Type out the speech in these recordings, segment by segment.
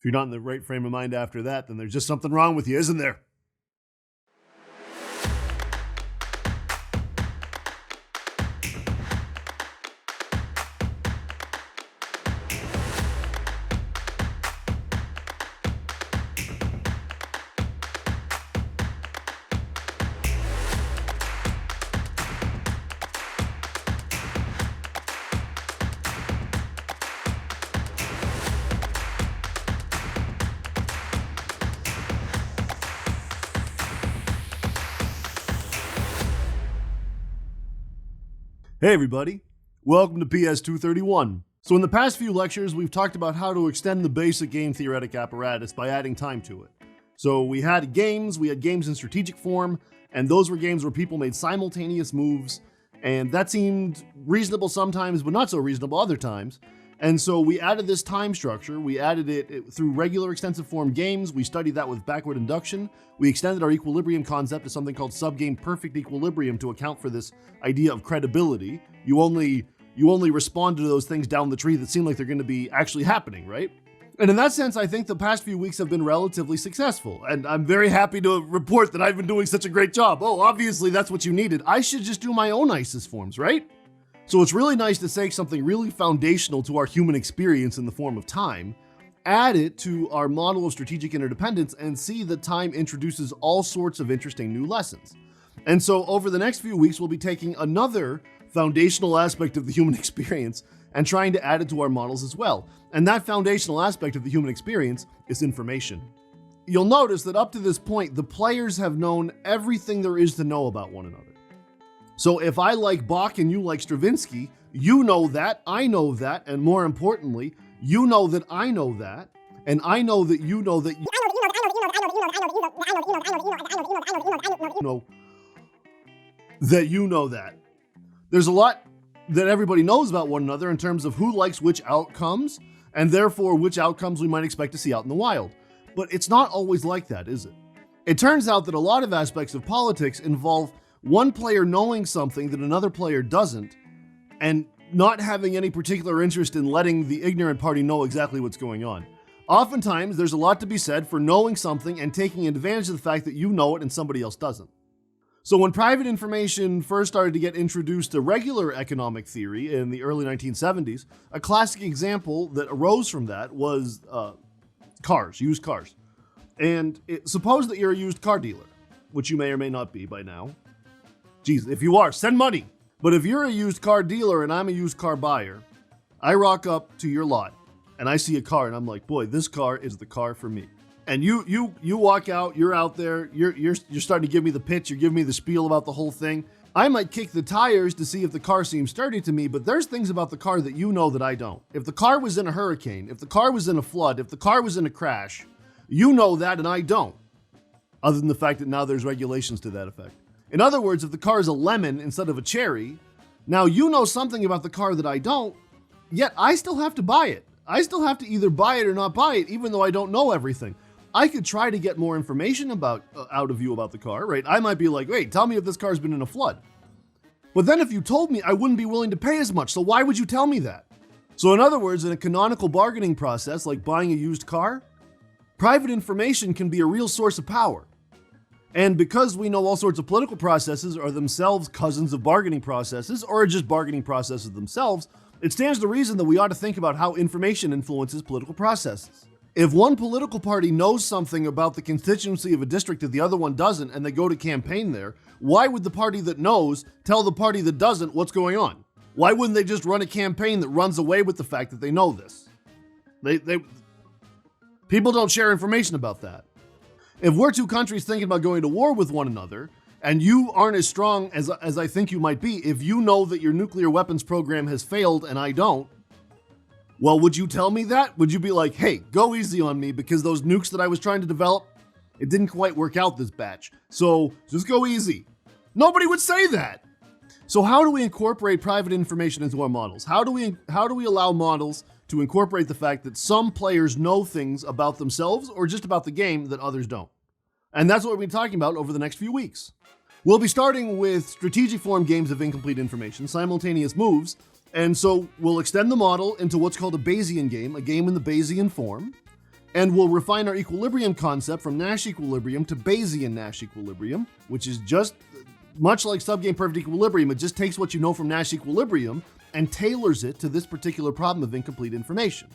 If you're not in the right frame of mind after that, then there's just something wrong with you, isn't there? Hey everybody, welcome to PS 231. So in the past few lectures, we've talked about how to extend the basic game theoretic apparatus by adding time to it. So we had games in strategic form, and those were games where people made simultaneous moves, and that seemed reasonable sometimes, but not so reasonable other times. And so we added this time structure. We added it through regular extensive form games. We studied that with backward induction. We extended our equilibrium concept to something called subgame perfect equilibrium to account for this idea of credibility. You only respond to those things down the tree that seem like they're going to be actually happening, right? And in that sense, I think the past few weeks have been relatively successful. And I'm very happy to report that I've been doing such a great job. Oh, obviously that's what you needed. I should just do my own ISIS forms, right? So it's really nice to take something really foundational to our human experience in the form of time, add it to our model of strategic interdependence, and see that time introduces all sorts of interesting new lessons. And so over the next few weeks, we'll be taking another foundational aspect of the human experience and trying to add it to our models as well. And that foundational aspect of the human experience is information. You'll notice that up to this point, the players have known everything there is to know about one another. So if I like Bach and you like Stravinsky, you know that, I know that, and more importantly, you know that I know that, and I know that you know that you know that you know that. There's a lot that everybody knows about one another in terms of who likes which outcomes, and therefore which outcomes we might expect to see out in the wild. But it's not always like that, is it? It turns out that a lot of aspects of politics involve one player knowing something that another player doesn't, and not having any particular interest in letting the ignorant party know exactly what's going on. Oftentimes, there's a lot to be said for knowing something and taking advantage of the fact that you know it and somebody else doesn't. So when private information first started to get introduced to regular economic theory in the early 1970s, a classic example that arose from that was used cars. And suppose that you're a used car dealer, which you may or may not be by now. Geez, if you are, send money. But if you're a used car dealer and I'm a used car buyer, I rock up to your lot and I see a car and I'm like, boy, this car is the car for me. And you walk out, you're out there, you're starting to give me the pitch, you're giving me the spiel about the whole thing. I might kick the tires to see if the car seems sturdy to me, but there's things about the car that you know that I don't. If the car was in a hurricane, if the car was in a flood, if the car was in a crash, you know that and I don't. Other than the fact that now there's regulations to that effect. In other words, if the car is a lemon instead of a cherry, now you know something about the car that I don't, yet I still have to buy it. I still have to either buy it or not buy it, even though I don't know everything. I could try to get more information out of you about the car, right? I might be like, wait, tell me if this car's been in a flood. But then if you told me, I wouldn't be willing to pay as much, so why would you tell me that? So in other words, in a canonical bargaining process, like buying a used car, private information can be a real source of power. And because we know all sorts of political processes are themselves cousins of bargaining processes, or are just bargaining processes themselves, it stands to reason that we ought to think about how information influences political processes. If one political party knows something about the constituency of a district that the other one doesn't, and they go to campaign there, why would the party that knows tell the party that doesn't what's going on? Why wouldn't they just run a campaign that runs away with the fact that they know this? People don't share information about that. If we're two countries thinking about going to war with one another, and you aren't as strong as I think you might be, if you know that your nuclear weapons program has failed and I don't, well, would you tell me that? Would you be like, hey, go easy on me because those nukes that I was trying to develop, it didn't quite work out this batch. So just go easy. Nobody would say that. So how do we incorporate private information into our models? How do we allow models to incorporate the fact that some players know things about themselves or just about the game that others don't? And that's what we'll be talking about over the next few weeks. We'll be starting with strategic form games of incomplete information, simultaneous moves, and so we'll extend the model into what's called a Bayesian game, a game in the Bayesian form. And we'll refine our equilibrium concept from Nash equilibrium to Bayesian Nash equilibrium, which is just much like subgame perfect equilibrium. It just takes what you know from Nash equilibrium and tailors it to this particular problem of incomplete information.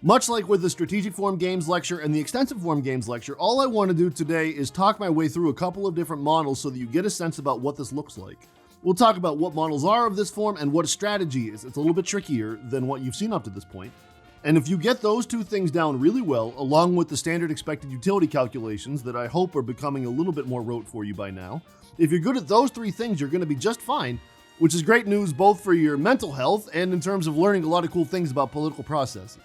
Much like with the strategic form games lecture and the extensive form games lecture, all I want to do today is talk my way through a couple of different models so that you get a sense about what this looks like. We'll talk about what models are of this form and what a strategy is. It's a little bit trickier than what you've seen up to this point. And if you get those two things down really well, along with the standard expected utility calculations that I hope are becoming a little bit more rote for you by now, if you're good at those three things, you're going to be just fine, which is great news both for your mental health and in terms of learning a lot of cool things about political processes.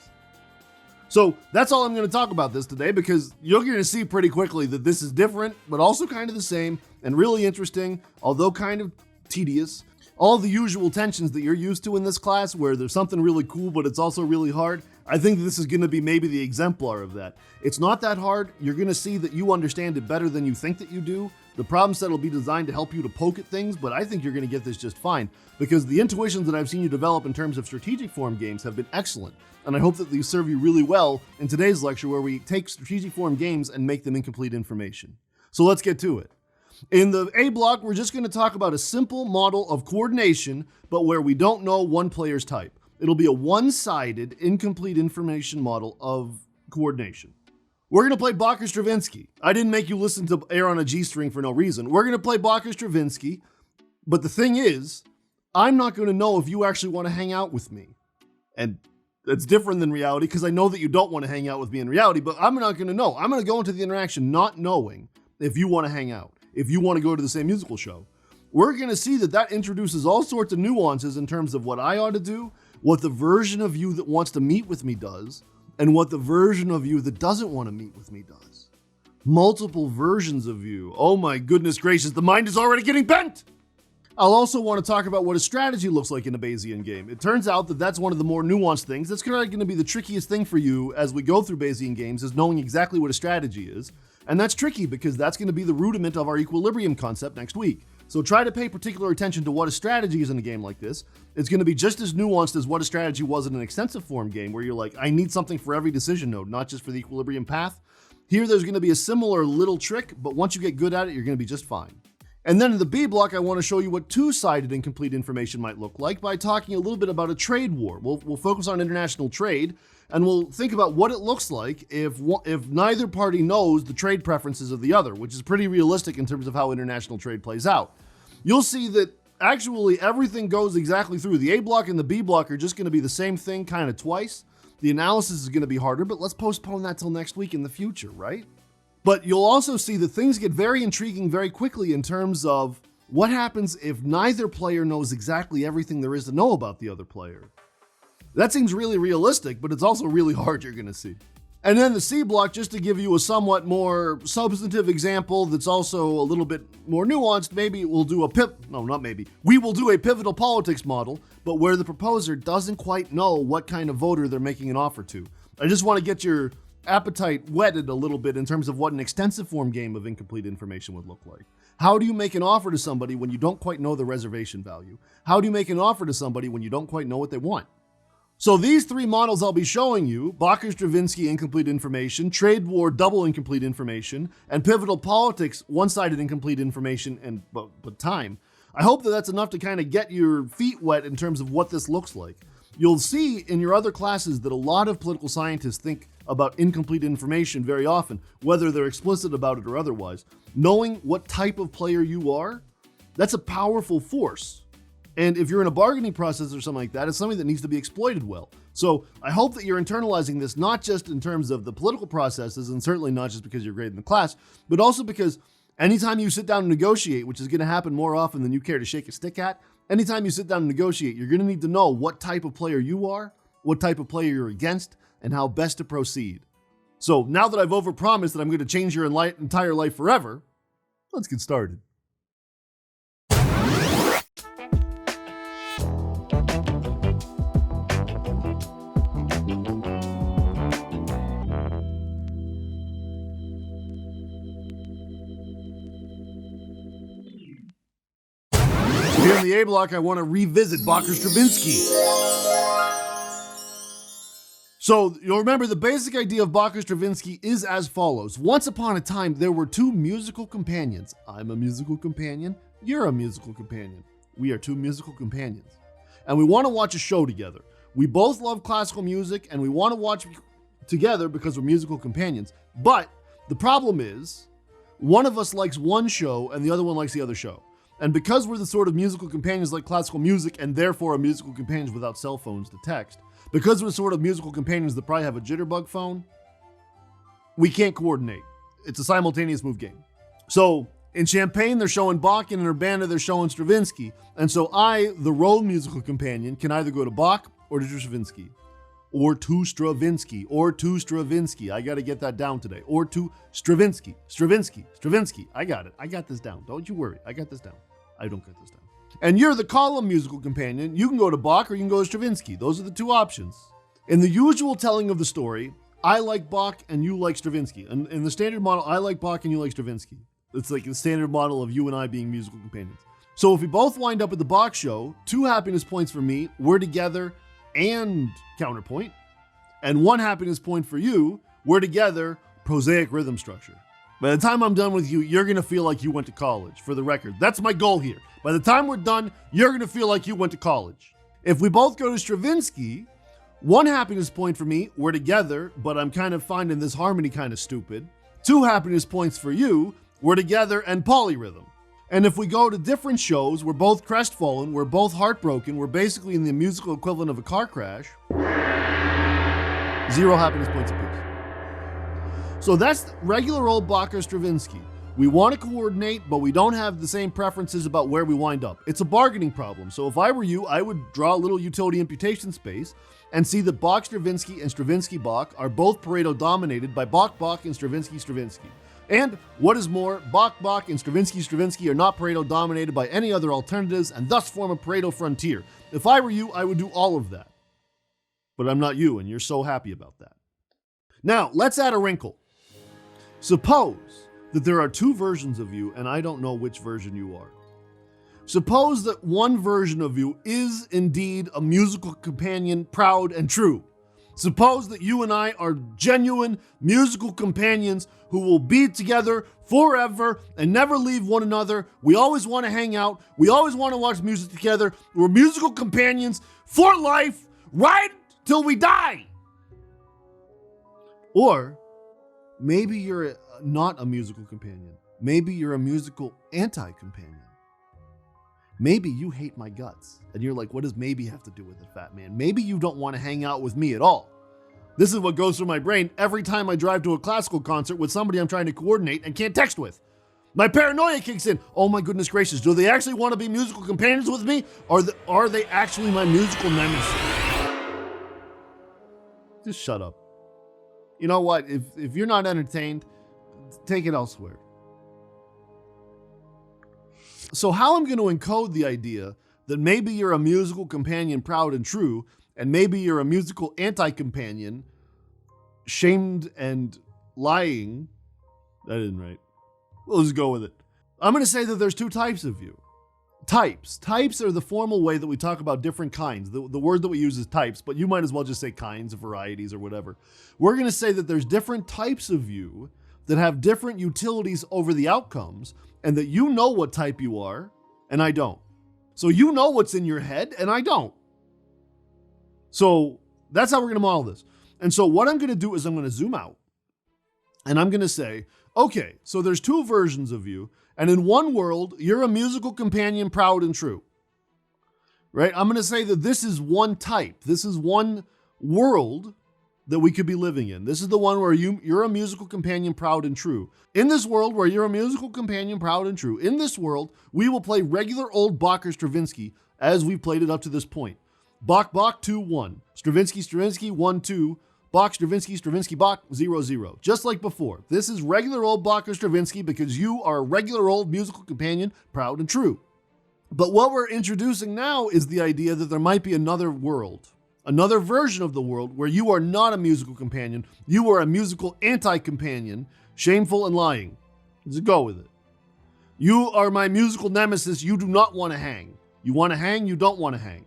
So that's all I'm going to talk about this today, because you're going to see pretty quickly that this is different, but also kind of the same and really interesting, although kind of tedious. All the usual tensions that you're used to in this class, where there's something really cool, but it's also really hard. I think this is going to be maybe the exemplar of that. It's not that hard. You're going to see that you understand it better than you think that you do. The problem set will be designed to help you to poke at things, but I think you're going to get this just fine, because the intuitions that I've seen you develop in terms of strategic form games have been excellent. And I hope that these serve you really well in today's lecture, where we take strategic form games and make them incomplete information. So let's get to it. In the A block, we're just going to talk about a simple model of coordination, but where we don't know one player's type. It'll be a one-sided, incomplete information model of coordination. We're going to play Bach or Stravinsky. I didn't make you listen to Air on a G string for no reason. We're going to play Bach or Stravinsky, but the thing is, I'm not going to know if you actually want to hang out with me. And that's different than reality, because I know that you don't want to hang out with me in reality, but I'm not going to know. I'm going to go into the interaction not knowing if you want to hang out, if you want to go to the same musical show. We're going to see that that introduces all sorts of nuances in terms of what I ought to do, what the version of you that wants to meet with me does, and what the version of you that doesn't want to meet with me does. Multiple versions of you. Oh my goodness gracious, the mind is already getting bent! I'll also want to talk about what a strategy looks like in a Bayesian game. It turns out that that's one of the more nuanced things. That's going to be the trickiest thing for you as we go through Bayesian games, is knowing exactly what a strategy is. And that's tricky, because that's going to be the rudiment of our equilibrium concept next week. So try to pay particular attention to what a strategy is in a game like this. It's going to be just as nuanced as what a strategy was in an extensive form game, where you're like, I need something for every decision node, not just for the equilibrium path. Here, there's going to be a similar little trick, but once you get good at it, you're going to be just fine. And then in the B block, I want to show you what two-sided incomplete information might look like by talking a little bit about a trade war. We'll focus on international trade, and we'll think about what it looks like if neither party knows the trade preferences of the other, which is pretty realistic in terms of how international trade plays out. You'll see that actually everything goes exactly through. The A block and the B block are just going to be the same thing kind of twice. The analysis is going to be harder, but let's postpone that till next week in the future, right? But you'll also see that things get very intriguing very quickly in terms of what happens if neither player knows exactly everything there is to know about the other player. That seems really realistic, but it's also really hard, you're going to see. And then the C block, just to give you a somewhat more substantive example that's also a little bit more nuanced, maybe we'll do we will do a pivotal politics model, but where the proposer doesn't quite know what kind of voter they're making an offer to. I just want to get your appetite whetted a little bit in terms of what an extensive form game of incomplete information would look like. How do you make an offer to somebody when you don't quite know the reservation value? How do you make an offer to somebody when you don't quite know what they want? So these three models I'll be showing you, Bach or Stravinsky incomplete information, trade war double incomplete information, and pivotal politics one-sided incomplete information and but time. I hope that that's enough to kind of get your feet wet in terms of what this looks like. You'll see in your other classes that a lot of political scientists think about incomplete information very often, whether they're explicit about it or otherwise. Knowing what type of player you are, that's a powerful force. And if you're in a bargaining process or something like that, it's something that needs to be exploited well. So I hope that you're internalizing this, not just in terms of the political processes, and certainly not just because you're great in the class, but also because anytime you sit down and negotiate, which is going to happen more often than you care to shake a stick at, anytime you sit down and negotiate, you're going to need to know what type of player you are, what type of player you're against, and how best to proceed. So now that I've overpromised that I'm going to change your entire life forever, let's get started. Here in the A block, I want to revisit Bach or Stravinsky. So you'll remember the basic idea of Bach or Stravinsky is as follows. Once upon a time, there were two musical companions. I'm a musical companion. You're a musical companion. We are two musical companions. And we want to watch a show together. We both love classical music and we want to watch together because we're musical companions. But the problem is, one of us likes one show and the other one likes the other show. And because we're the sort of musical companions like classical music and therefore are musical companions without cell phones to text, because we're the sort of musical companions that probably have a jitterbug phone, we can't coordinate. It's a simultaneous move game. So in Champagne, they're showing Bach, and in Urbana, they're showing Stravinsky. And so I, the role musical companion, can either go to Bach or to Stravinsky. Or to Stravinsky. Or to Stravinsky. I got to get that down today. Or to Stravinsky. Stravinsky. Stravinsky. I got it. I got this down. Don't you worry. I got this down. I don't get this down. And you're the column musical companion. You can go to Bach or you can go to Stravinsky. Those are the two options. In the usual telling of the story, I like Bach and you like Stravinsky. And in the standard model, I like Bach and you like Stravinsky. It's like the standard model of you and I being musical companions. So if we both wind up at the Bach show, 2 happiness points for me, we're together and counterpoint. And 1 happiness point for you, we're together, prosaic rhythm structure. By the time I'm done with you, you're going to feel like you went to college, for the record. That's my goal here. By the time we're done, you're going to feel like you went to college. If we both go to Stravinsky, 1 happiness point for me, we're together, but I'm kind of finding this harmony kind of stupid. 2 happiness points for you, we're together and polyrhythm. And if we go to different shows, we're both crestfallen, we're both heartbroken, we're basically in the musical equivalent of a car crash. 0 happiness points apiece. So that's regular old Bach or Stravinsky. We want to coordinate, but we don't have the same preferences about where we wind up. It's a bargaining problem. So if I were you, I would draw a little utility imputation space and see that Bach Stravinsky and Stravinsky Bach are both Pareto dominated by Bach Bach and Stravinsky Stravinsky. And what is more, Bach Bach and Stravinsky Stravinsky are not Pareto dominated by any other alternatives and thus form a Pareto frontier. If I were you, I would do all of that. But I'm not you, and you're so happy about that. Now, let's add a wrinkle. Suppose that there are 2 versions of you, and I don't know which version you are. Suppose that one version of you is indeed a musical companion, proud and true. Suppose that you and I are genuine musical companions who will be together forever and never leave one another. We always want to hang out. We always want to watch music together. We're musical companions for life, right till we die. Or maybe you're not a musical companion. Maybe you're a musical anti-companion. Maybe you hate my guts. And you're like, what does maybe have to do with it, fat man? Maybe you don't want to hang out with me at all. This is what goes through my brain every time I drive to a classical concert with somebody I'm trying to coordinate and can't text with. My paranoia kicks in. Oh my goodness gracious, do they actually want to be musical companions with me? Or are they actually my musical nemesis? Just shut up. You know what? If you're not entertained, take it elsewhere. So how I'm going to encode the idea that maybe you're a musical companion, proud and true, and maybe you're a musical anti-companion, shamed and lying. That isn't right. We'll just go with it. I'm going to say that there's 2 types of you. Types. Types are the formal way that we talk about different kinds. The word that we use is types, but you might as well just say kinds, varieties, or whatever. We're going to say that there's different types of you that have different utilities over the outcomes, and that you know what type you are, and I don't. So you know what's in your head, and I don't. So that's how we're going to model this. And so what I'm going to do is I'm going to zoom out, and I'm going to say, okay, so there's 2 versions of you, and in one world, you're a musical companion, proud and true. Right? I'm going to say that this is one type. This is one world that we could be living in. This is the one where you're a musical companion, proud and true. In this world where you're a musical companion, proud and true, in this world, we will play regular old Bach or Stravinsky as we've played it up to this point. Bach, Bach, 2-1. Stravinsky, Stravinsky, 1-2. Bach, Stravinsky, Stravinsky, Bach, 0-0. Just like before. This is regular old Bach or Stravinsky because you are a regular old musical companion, proud and true. But what we're introducing now is the idea that there might be another world. Another version of the world where you are not a musical companion, you are a musical anti-companion, shameful and lying. Just go with it. You are my musical nemesis, you do not want to hang. You want to hang, you don't want to hang.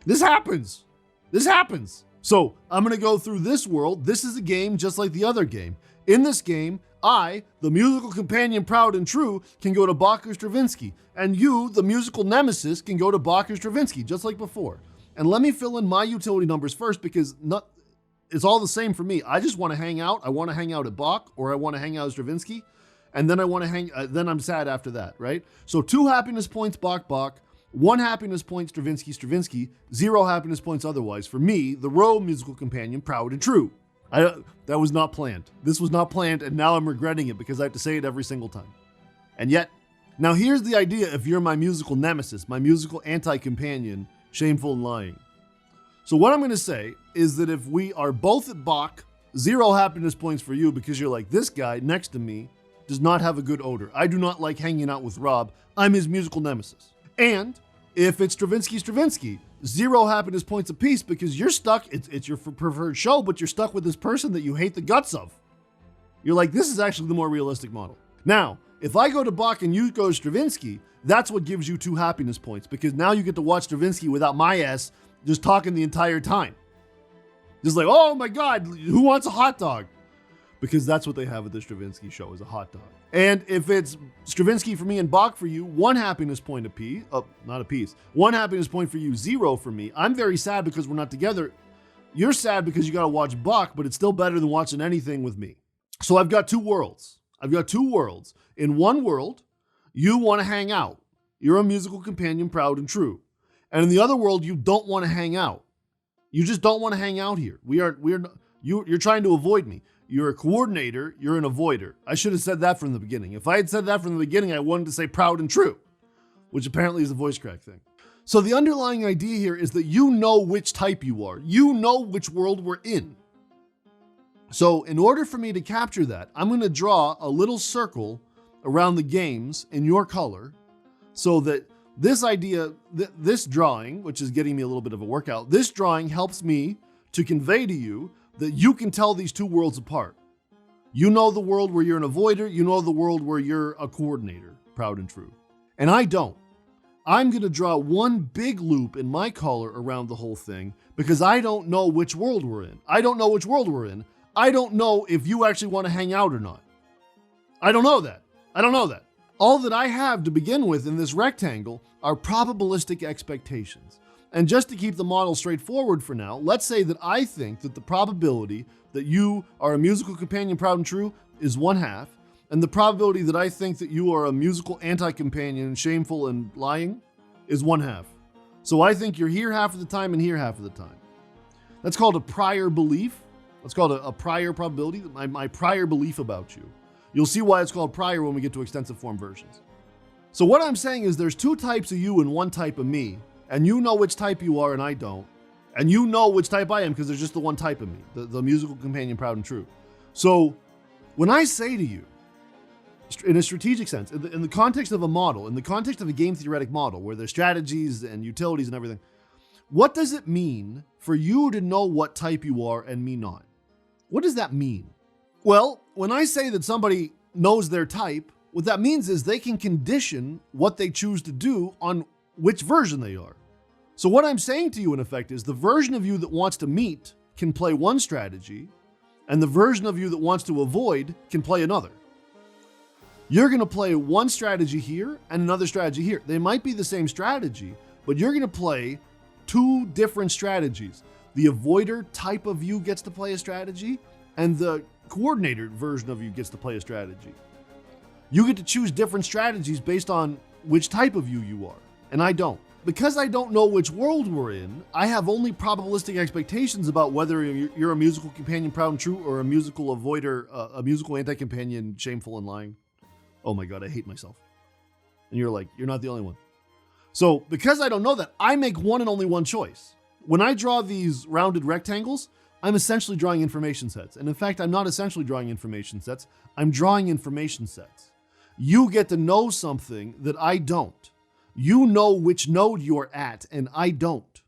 This happens. This happens. So I'm going to go through this world. This is a game just like the other game. In this game, I, the musical companion proud and true, can go to Bach or Stravinsky. And you, the musical nemesis, can go to Bach or Stravinsky, just like before. And let me fill in my utility numbers first because it's all the same for me. I just want to hang out. I want to hang out at Bach or I want to hang out at Stravinsky. And then I want to then I'm sad after that, right? So 2 happiness points, Bach, 1 happiness point, Stravinsky, 0 happiness points otherwise. For me, the row musical companion, proud and true. That was not planned. This was not planned, and now I'm regretting it because I have to say it every single time. And yet, now here's the idea if you're my musical nemesis, my musical anti-companion, shameful and lying. So what I'm going to say is that if we are both at Bach, 0 happiness points for you because you're like, this guy next to me does not have a good odor. I do not like hanging out with Rob. I'm his musical nemesis. And if it's Stravinsky, 0 happiness points apiece because you're stuck. It's your preferred show, but you're stuck with this person that you hate the guts of. You're like, this is actually the more realistic model. Now, if I go to Bach and you go to Stravinsky, that's what gives you 2 happiness points because now you get to watch Stravinsky without my ass just talking the entire time. Just like, oh my God, who wants a hot dog? Because that's what they have at the Stravinsky show is a hot dog. And if it's Stravinsky for me and Bach for you, 1 happiness point apiece, not apiece, 1 happiness point for you, 0 for me. I'm very sad because we're not together. You're sad because you got to watch Bach, but it's still better than watching anything with me. So I've got 2 worlds. In one world, you want to hang out. You're a musical companion, proud and true. And in the other world, you don't want to hang out. You just don't want to hang out here. You're trying to avoid me. You're a coordinator, you're an avoider. I should have said that from the beginning. If I had said that from the beginning, I wanted to say proud and true, which apparently is a voice crack thing. So the underlying idea here is that you know which type you are. You know which world we're in. So in order for me to capture that, I'm going to draw a little circle around the games in your color so that this idea, this drawing, which is getting me a little bit of a workout, this drawing helps me to convey to you that you can tell these 2 worlds apart. You know the world where you're an avoider, you know the world where you're a coordinator, proud and true. And I don't. I'm going to draw one big loop in my color around the whole thing because I don't know which world we're in. I don't know if you actually want to hang out or not. I don't know that. All that I have to begin with in this rectangle are probabilistic expectations. And just to keep the model straightforward for now, let's say that I think that the probability that you are a musical companion, proud and true, is 1/2, and the probability that I think that you are a musical anti-companion, shameful and lying, is 1/2. So I think you're here half of the time and here half of the time. That's called a prior belief. That's called a prior probability, my prior belief about you. You'll see why it's called prior when we get to extensive form versions. So what I'm saying is there's 2 types of you and 1 type of me. And you know which type you are and I don't. And you know which type I am because there's just the 1 type of me, the musical companion, proud and true. So when I say to you, in a strategic sense, in the context of a model, in the context of a game theoretic model where there's strategies and utilities and everything, what does it mean for you to know what type you are and me not? What does that mean? Well, when I say that somebody knows their type, what that means is they can condition what they choose to do on which version they are. So what I'm saying to you in effect is the version of you that wants to meet can play one strategy, and the version of you that wants to avoid can play another. You're going to play one strategy here and another strategy here. They might be the same strategy, but you're going to play 2 different strategies. The avoider type of you gets to play a strategy, and the coordinator version of you gets to play a strategy. You get to choose different strategies based on which type of you are, and I don't. Because I don't know which world we're in, I have only probabilistic expectations about whether you're a musical companion, proud and true, or a musical avoider, a musical anti-companion, shameful and lying. Oh my God, I hate myself. And you're like, you're not the only one. So because I don't know that, I make one and only one choice. When I draw these rounded rectangles, I'm essentially drawing information sets. And in fact, I'm not essentially drawing information sets. I'm drawing information sets. You get to know something that I don't. You know which node you're at, and I don't.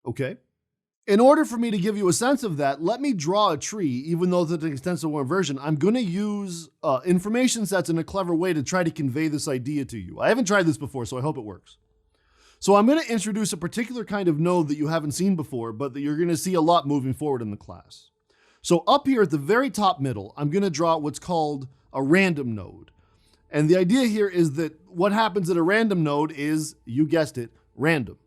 Okay? In order for me to give you a sense of that, let me draw a tree, even though it's an extensive form version. I'm going to use information sets in a clever way to try to convey this idea to you. I haven't tried this before, so I hope it works. So I'm going to introduce a particular kind of node that you haven't seen before, but that you're going to see a lot moving forward in the class. So up here at the very top middle, I'm going to draw what's called a random node. And the idea here is that what happens at a random node is, you guessed it, random.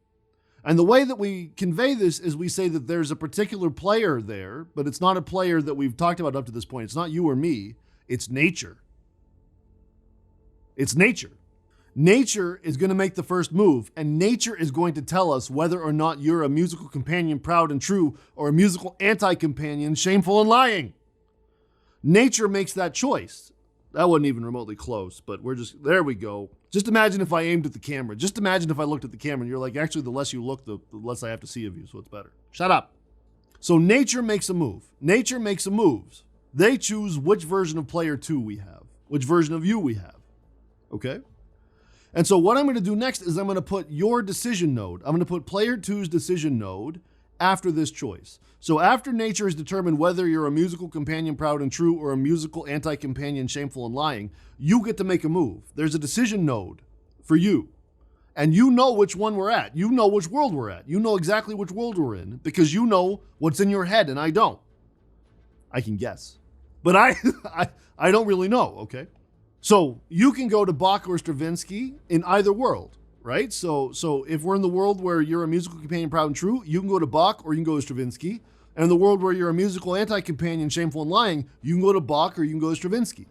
And the way that we convey this is we say that there's a particular player there, but it's not a player that we've talked about up to this point. It's not you or me, it's nature. It's nature. Nature is going to make the first move, and nature is going to tell us whether or not you're a musical companion, proud and true, or a musical anti-companion, shameful and lying. Nature makes that choice. That wasn't even remotely close, but there we go. Just imagine if I aimed at the camera. Just imagine if I looked at the camera and you're like, actually, the less you look, the less I have to see of you, so it's better. Shut up. So nature makes a move. Nature makes a move. They choose which version of player 2 we have, which version of you we have, okay? And so what I'm going to do next is I'm going to put your decision node. I'm going to put player 2's decision node after this choice. So after nature has determined whether you're a musical companion, proud and true, or a musical anti-companion, shameful and lying, you get to make a move. There's a decision node for you. And you know which one we're at. You know which world we're at. You know exactly which world we're in because you know what's in your head and I don't. I can guess. But I don't really know, okay? So you can go to Bach or Stravinsky in either world, right? So if we're in the world where you're a musical companion, proud and true, you can go to Bach or you can go to Stravinsky. And in the world where you're a musical anti-companion, shameful and lying, you can go to Bach or you can go to Stravinsky,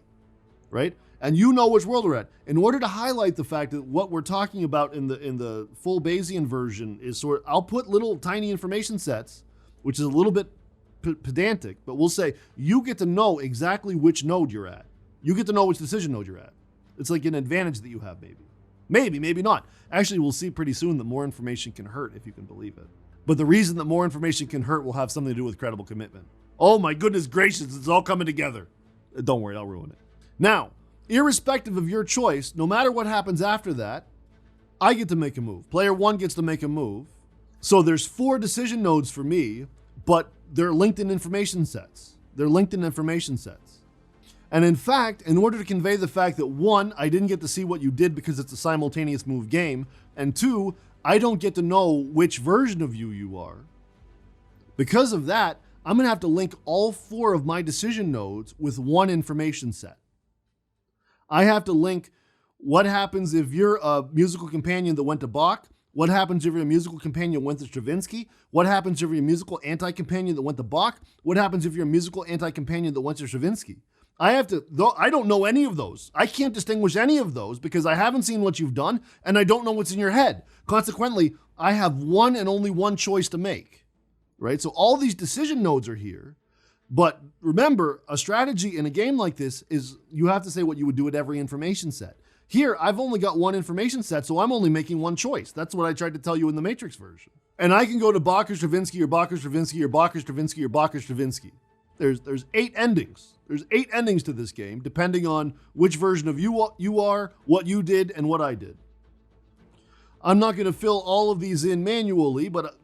right? And you know which world we're at. In order to highlight the fact that what we're talking about in the full Bayesian version is I'll put little tiny information sets, which is a little bit pedantic, but we'll say you get to know exactly which node you're at. You get to know which decision node you're at. It's like an advantage that you have, maybe. Maybe not. Actually, we'll see pretty soon that more information can hurt, if you can believe it. But the reason that more information can hurt will have something to do with credible commitment. Oh my goodness gracious, it's all coming together. Don't worry, I'll ruin it. Now, irrespective of your choice, no matter what happens after that, I get to make a move. Player 1 gets to make a move. So there's 4 decision nodes for me, but they're linked in information sets. And in fact, in order to convey the fact that 1, I didn't get to see what you did because it's a simultaneous move game, and 2, I don't get to know which version of you are, because of that, I'm going to have to link all 4 of my decision nodes with 1 information set. I have to link what happens if you're a musical companion that went to Bach, what happens if you're a musical companion that went to Stravinsky, what happens if you're a musical anti-companion that went to Bach, what happens if you're a musical anti-companion that went to Stravinsky. I don't know any of those. I can't distinguish any of those because I haven't seen what you've done and I don't know what's in your head. Consequently, I have one and only one choice to make, right? So all these decision nodes are here, but remember, a strategy in a game like this is you have to say what you would do at every information set. Here, I've only got 1 information set, so I'm only making 1 choice. That's what I tried to tell you in the Matrix version. And I can go to Bach or Stravinsky or Bach or Stravinsky or Bach or Stravinsky or Bach or Stravinsky. There's 8 endings. There's 8 endings to this game, depending on which version of you are, what you did, and what I did. I'm not going to fill all of these in manually, but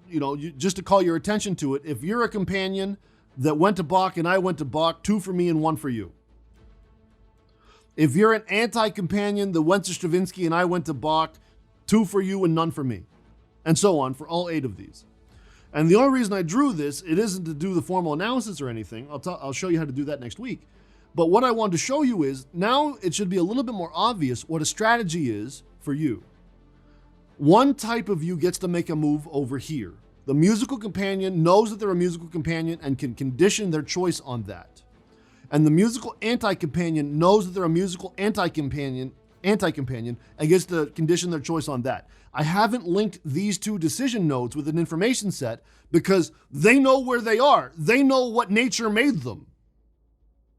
just to call your attention to it, if you're a companion that went to Bach and I went to Bach, 2 for me and 1 for you. If you're an anti-companion that went to Stravinsky and I went to Bach, 2 for you and none for me. And so on for all 8 of these. And the only reason I drew this, it isn't to do the formal analysis or anything. I'll show you how to do that next week. But what I wanted to show you is, now it should be a little bit more obvious what a strategy is for you. One type of you gets to make a move over here. The musical companion knows that they're a musical companion and can condition their choice on that. And the musical anti-companion knows that they're a musical anti-companion and gets to condition their choice on that. I haven't linked these 2 decision nodes with an information set because they know where they are. They know what nature made them.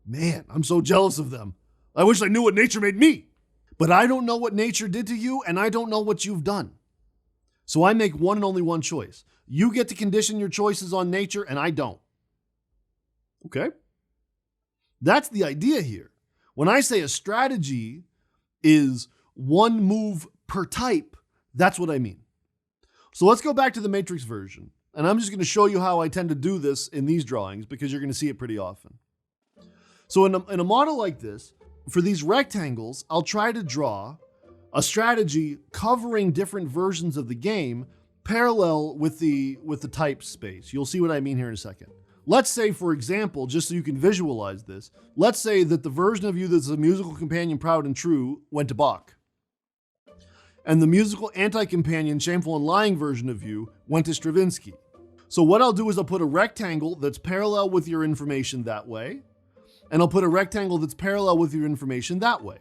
Man, I'm so jealous of them. I wish I knew what nature made me. But I don't know what nature did to you, and I don't know what you've done. So I make 1 and only 1 choice. You get to condition your choices on nature, and I don't. Okay? That's the idea here. When I say a strategy is 1 move per type, that's what I mean. So let's go back to the Matrix version. And I'm just going to show you how I tend to do this in these drawings because you're going to see it pretty often. So in a model like this, for these rectangles, I'll try to draw A strategy covering different versions of the game parallel with the type space. You'll see what I mean here in a second. Let's say, for example, just so you can visualize this, let's say that the version of you that's a musical companion proud and true went to Bach. And the musical anti-companion shameful and lying version of you went to Stravinsky. So what I'll do is I'll put a rectangle that's parallel with your information that way, and I'll put a rectangle that's parallel with your information that way.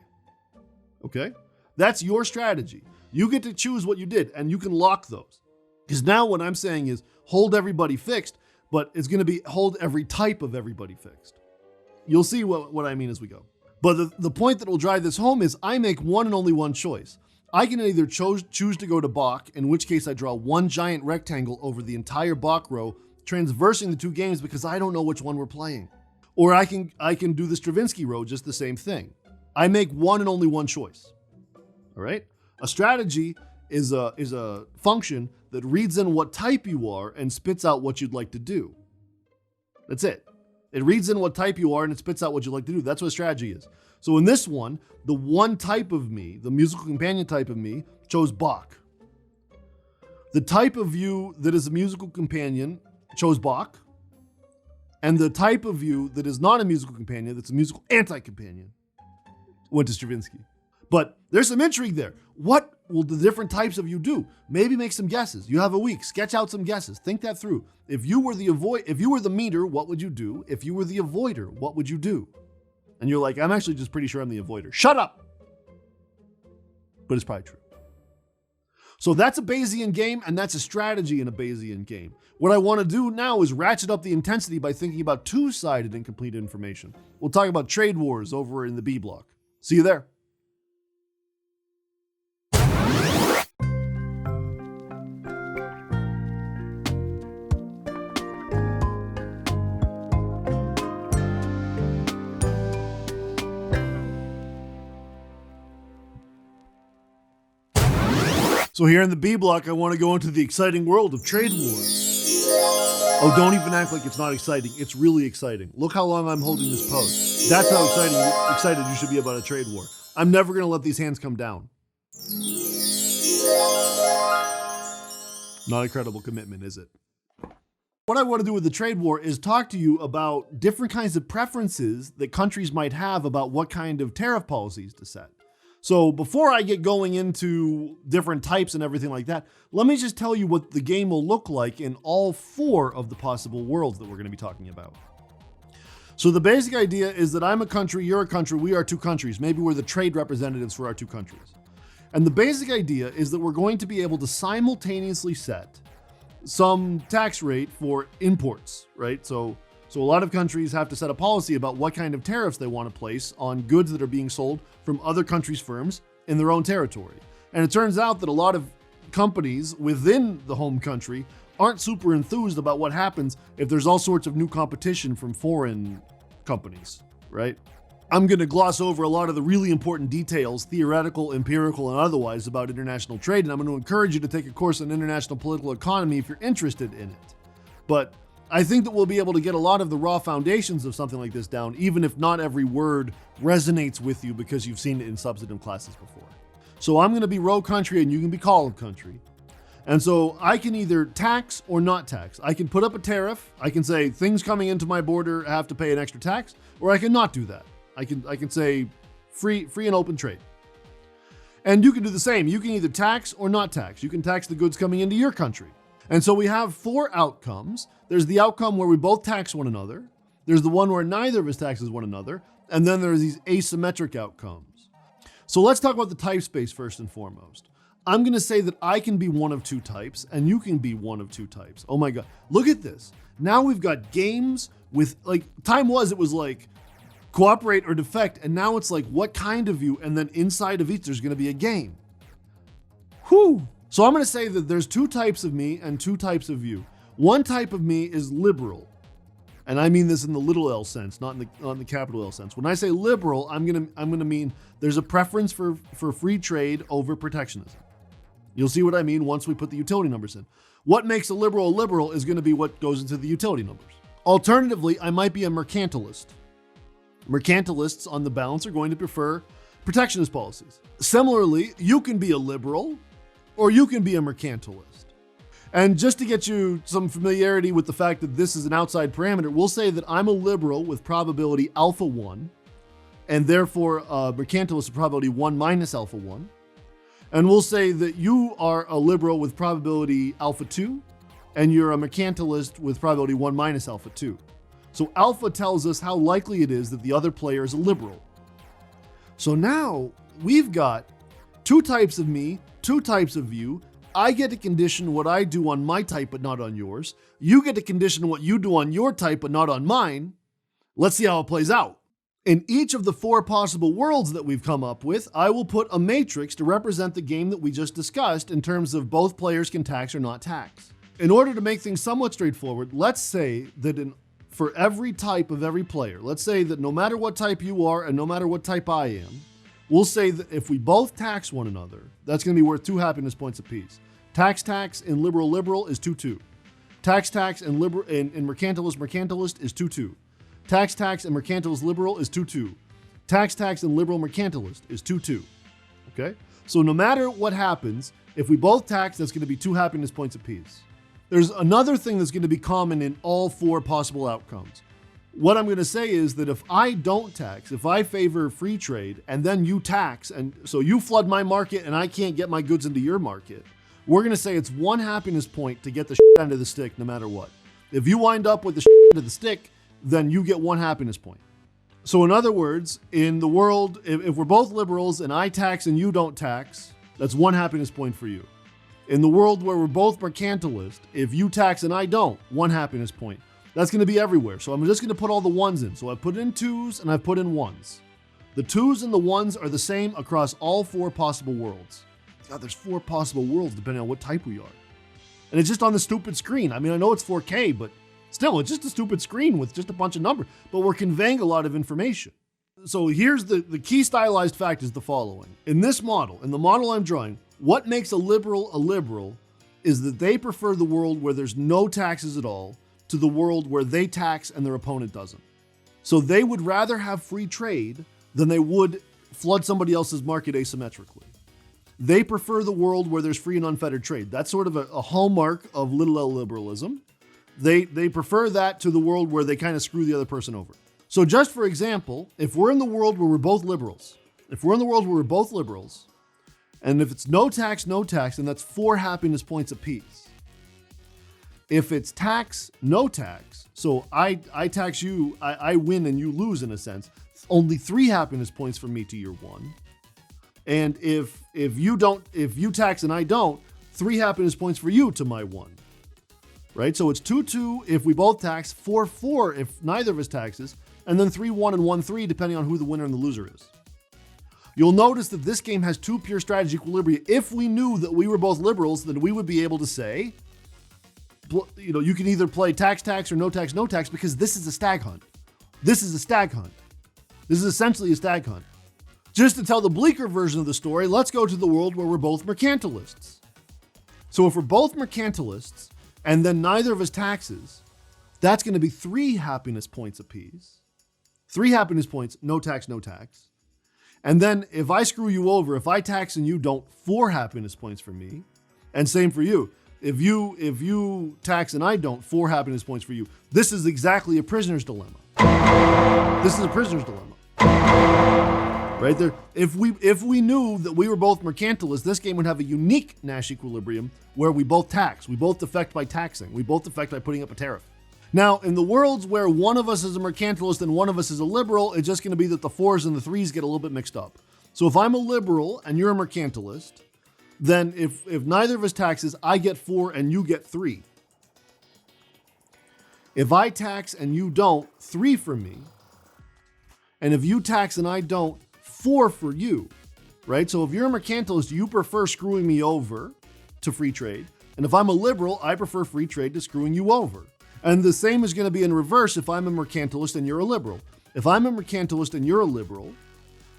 Okay? That's your strategy. You get to choose what you did, and you can lock those. Because now what I'm saying is hold everybody fixed, but it's going to be hold every type of everybody fixed. You'll see what I mean as we go. But the point that will drive this home is I make one and only one choice. I can either choose to go to Bach, in which case I draw one giant rectangle over the entire Bach row, transversing the two games because I don't know which one we're playing. Or I can do the Stravinsky row, just the same thing. I make one and only one choice. All right? A strategy is a function that reads in what type you are and spits out what you'd like to do. That's it. It reads in what type you are and it spits out what you'd like to do. That's what a strategy is. So in this one, the one type of me, the musical companion type of me, chose Bach. The type of you that is a musical companion chose Bach. And the type of you that is not a musical companion, that's a musical anti-companion, went to Stravinsky. But there's some intrigue there. What will the different types of you do? Maybe make some guesses. You have a week. Sketch out some guesses. Think that through. If you were the meter, what would you do? If you were the avoider, what would you do? And you're like, I'm actually just pretty sure I'm the avoider. Shut up! But it's probably true. So that's a Bayesian game, and that's a strategy in a Bayesian game. What I want to do now is ratchet up the intensity by thinking about two-sided incomplete information. We'll talk about trade wars over in the B block. See you there. So here in the B block, I want to go into the exciting world of trade wars. Oh, don't even act like it's not exciting. It's really exciting. Look how long I'm holding this pose. That's how excited you should be about a trade war. I'm never going to let these hands come down. Not a credible commitment, is it? What I want to do with the trade war is talk to you about different kinds of preferences that countries might have about what kind of tariff policies to set. So before I get going into different types and everything like that, let me just tell you what the game will look like in all four of the possible worlds that we're going to be talking about. So the basic idea is that I'm a country, you're a country, we are two countries. Maybe we're the trade representatives for our two countries. And the basic idea is that we're going to be able to simultaneously set some tax rate for imports, right? So a lot of countries have to set a policy about what kind of tariffs they want to place on goods that are being sold from other countries' firms in their own territory. And it turns out that a lot of companies within the home country aren't super enthused about what happens if there's all sorts of new competition from foreign companies, right? I'm going to gloss over a lot of the really important details, theoretical, empirical, and otherwise, about international trade, and I'm going to encourage you to take a course on international political economy if you're interested in it. But I think that we'll be able to get a lot of the raw foundations of something like this down, even if not every word resonates with you because you've seen it in substantive classes before. So I'm going to be row country and you can be column country. And so I can either tax or not tax. I can put up a tariff. I can say things coming into my border have to pay an extra tax, or I can not do that. I can say free and open trade. And you can do the same. You can either tax or not tax. You can tax the goods coming into your country. And so we have four outcomes. There's the outcome where we both tax one another. There's the one where neither of us taxes one another. And then there's these asymmetric outcomes. So let's talk about the type space first and foremost. I'm going to say that I can be one of two types and you can be one of two types. Oh my God. Look at this. Now we've got games with, like, it was like cooperate or defect. And now it's like, what kind of you? And then inside of each, there's going to be a game. Whew. So I'm going to say that there's two types of me and two types of you. One type of me is liberal. And I mean this in the little L sense, not in the capital L sense. When I say liberal, I'm gonna mean there's a preference for free trade over protectionism. You'll see what I mean once we put the utility numbers in. What makes a liberal is going to be what goes into the utility numbers. Alternatively, I might be a mercantilist. Mercantilists on the balance are going to prefer protectionist policies. Similarly, you can be a liberal or you can be a mercantilist. And just to get you some familiarity with the fact that this is an outside parameter, we'll say that I'm a liberal with probability alpha 1, and therefore a mercantilist with probability 1 minus alpha 1. And we'll say that you are a liberal with probability alpha 2, and you're a mercantilist with probability 1 minus alpha 2. So alpha tells us how likely it is that the other player is a liberal. So now we've got two types of me, two types of you. I get to condition what I do on my type, but not on yours. You get to condition what you do on your type, but not on mine. Let's see how it plays out. In each of the four possible worlds that we've come up with, I will put a matrix to represent the game that we just discussed in terms of both players can tax or not tax. In order to make things somewhat straightforward, let's say that for every type of every player, let's say that no matter what type you are and no matter what type I am, we'll say that if we both tax one another, that's going to be worth 2 happiness points apiece. Tax in liberal is 2-2. Tax in mercantilist is 2-2. Tax in mercantilist liberal is 2-2. Tax in liberal mercantilist is 2-2. Okay? So no matter what happens, if we both tax, that's going to be 2 happiness points apiece. There's another thing that's going to be common in all 4 possible outcomes. What I'm going to say is that if I don't tax, if I favor free trade and then you tax, and so you flood my market and I can't get my goods into your market, we're going to say it's 1 happiness point to get the shit end of the stick no matter what. If you wind up with the shit end of the stick, then you get 1 happiness point. So in other words, in the world, if we're both liberals and I tax and you don't tax, that's 1 happiness point for you. In the world where we're both mercantilist, if you tax and I don't, 1 happiness point. That's going to be everywhere. So I'm just going to put all the 1s in. So I put in 2s and I put in 1s. The 2s and the 1s are the same across all 4 possible worlds. God, there's 4 possible worlds depending on what type we are. And it's just on the stupid screen. I mean, I know it's 4K, but still, it's just a stupid screen with just a bunch of numbers. But we're conveying a lot of information. So here's the key stylized fact is the following. In this model, in the model I'm drawing, what makes a liberal is that they prefer the world where there's no taxes at all to the world where they tax and their opponent doesn't. So they would rather have free trade than they would flood somebody else's market asymmetrically. They prefer the world where there's free and unfettered trade. That's sort of a hallmark of little L liberalism. They prefer that to the world where they kind of screw the other person over. So just for example, if we're in the world where we're both liberals, and if it's no tax, then that's 4 happiness points apiece. If it's tax, no tax, so I tax you, I win and you lose in a sense, only 3 happiness points from me to your 1. And if you tax and I don't, 3 happiness points for you to my 1. Right? So it's 2-2 if we both tax, 4-4 if neither of us taxes, and then 3-1 and 1-3 depending on who the winner and the loser is. You'll notice that this game has 2 pure strategy equilibria. If we knew that we were both liberals, then we would be able to say, you can either play tax or no tax, because this is a stag hunt. This is essentially a stag hunt. Just to tell the bleaker version of the story, let's go to the world where we're both mercantilists. So if we're both mercantilists, and then neither of us taxes, that's going to be 3 happiness points apiece. 3 happiness points, no tax. And then if I screw you over, if I tax and you don't, 4 happiness points for me. And same for you. If you tax and I don't, 4 happiness points for you. This is exactly a prisoner's dilemma. Right there. If we knew that we were both mercantilists, this game would have a unique Nash equilibrium where we both tax. We both defect by taxing. We both defect by putting up a tariff. Now, in the worlds where one of us is a mercantilist and one of us is a liberal, it's just going to be that the 4s and the 3s get a little bit mixed up. So if I'm a liberal and you're a mercantilist, then if neither of us taxes, I get 4 and you get 3. If I tax and you don't, 3 for me. And if you tax and I don't, 4 for you, right? So if you're a mercantilist, you prefer screwing me over to free trade. And if I'm a liberal, I prefer free trade to screwing you over. And the same is going to be in reverse if I'm a mercantilist and you're a liberal. If I'm a mercantilist and you're a liberal,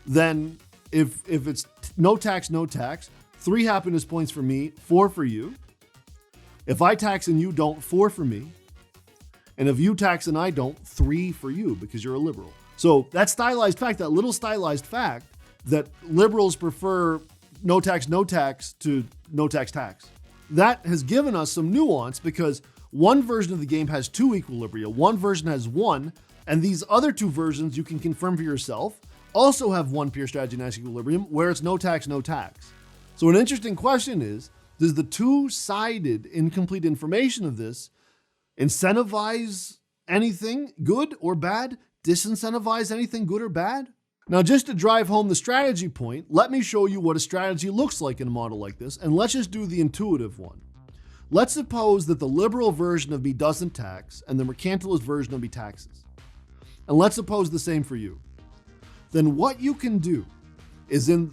then if it's no tax, 3 happiness points for me, 4 for you. If I tax and you don't, 4 for me. And if you tax and I don't, 3 for you because you're a liberal. So that stylized fact, that little stylized fact, that liberals prefer no tax to no tax. That has given us some nuance because one version of the game has two equilibria, one version has one, and these other two versions you can confirm for yourself also have one pure strategy nice equilibrium where it's no tax. So an interesting question is, does the two-sided incomplete information of this incentivize anything good or bad? Disincentivize anything good or bad? Now, just to drive home the strategy point, let me show you what a strategy looks like in a model like this, and let's just do the intuitive one. Let's suppose that the liberal version of me doesn't tax and the mercantilist version of me taxes. And let's suppose the same for you. Then what you can do is in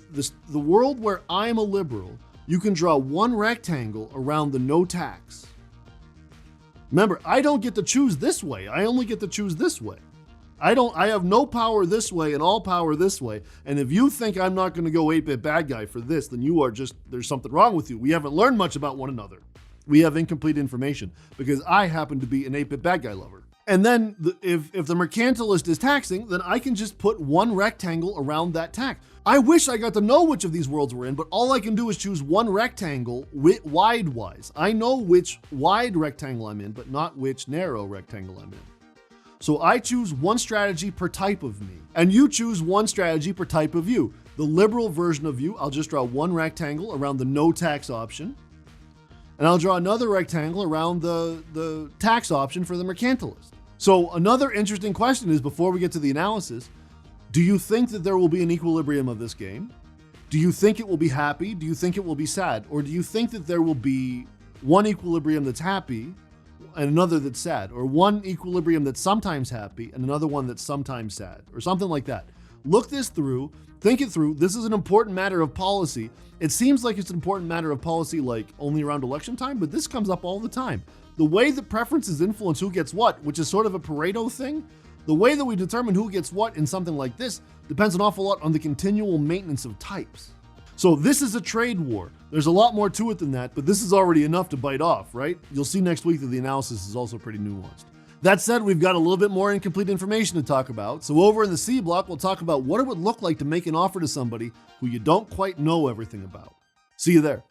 the world where I'm a liberal, you can draw one rectangle around the no tax. Remember, I don't get to choose this way. I only get to choose this way. I have no power this way and all power this way. And if you think I'm not going to go 8-bit bad guy for this, then there's something wrong with you. We haven't learned much about one another. We have incomplete information because I happen to be an 8-bit bad guy lover. And then if the mercantilist is taxing, then I can just put one rectangle around that tax. I wish I got to know which of these worlds we're in, but all I can do is choose one rectangle wide-wise. I know which wide rectangle I'm in, but not which narrow rectangle I'm in. So I choose one strategy per type of me, and you choose one strategy per type of you. The liberal version of you, I'll just draw one rectangle around the no tax option, and I'll draw another rectangle around the tax option for the mercantilist. So another interesting question is, before we get to the analysis, do you think that there will be an equilibrium of this game? Do you think it will be happy? Do you think it will be sad? Or do you think that there will be one equilibrium that's happy and another that's sad, or one equilibrium that's sometimes happy and another one that's sometimes sad, or something like that? Look this through, think it through. This is an important matter of policy. It seems like it's an important matter of policy like only around election time, but this comes up all the time. The way that preferences influence who gets what, which is sort of a Pareto thing, the way that we determine who gets what in something like this depends an awful lot on the continual maintenance of types. So this is a trade war. There's a lot more to it than that, but this is already enough to bite off, right? You'll see next week that the analysis is also pretty nuanced. That said, we've got a little bit more incomplete information to talk about. So over in the C block, we'll talk about what it would look like to make an offer to somebody who you don't quite know everything about. See you there.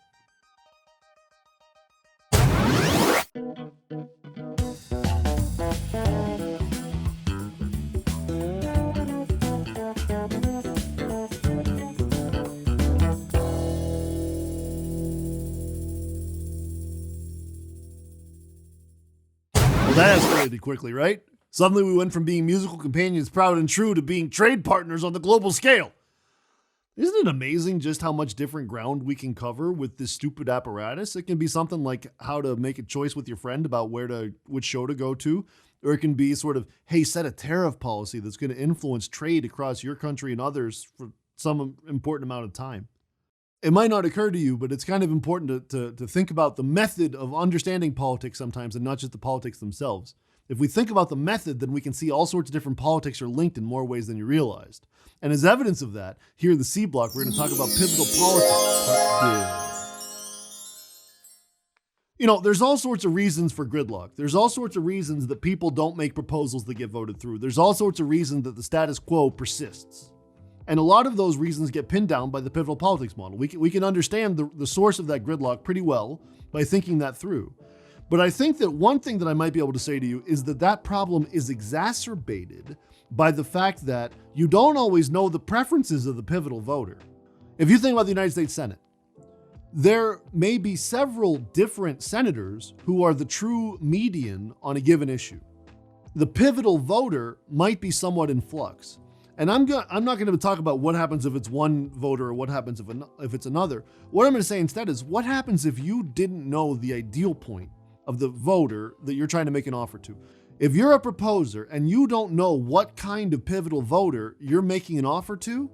That escalated quickly, right? Suddenly we went from being musical companions, proud and true, to being trade partners on the global scale. Isn't it amazing just how much different ground we can cover with this stupid apparatus? It can be something like how to make a choice with your friend about which show to go to, or it can be sort of, hey, set a tariff policy that's going to influence trade across your country and others for some important amount of time. It might not occur to you, but it's kind of important to think about the method of understanding politics sometimes and not just the politics themselves. If we think about the method, then we can see all sorts of different politics are linked in more ways than you realized. And as evidence of that, here in the C block, we're going to talk about pivotal politics. You know, there's all sorts of reasons for gridlock. There's all sorts of reasons that people don't make proposals that get voted through. There's all sorts of reasons that the status quo persists. And a lot of those reasons get pinned down by the pivotal politics model. We can understand the source of that gridlock pretty well by thinking that through. But I think that one thing that I might be able to say to you is that problem is exacerbated by the fact that you don't always know the preferences of the pivotal voter. If you think about the United States Senate, there may be several different senators who are the true median on a given issue. The pivotal voter might be somewhat in flux. And I'm not going to talk about what happens if it's one voter or what happens if it's another. What I'm going to say instead is what happens if you didn't know the ideal point of the voter that you're trying to make an offer to. If you're a proposer and you don't know what kind of pivotal voter you're making an offer to,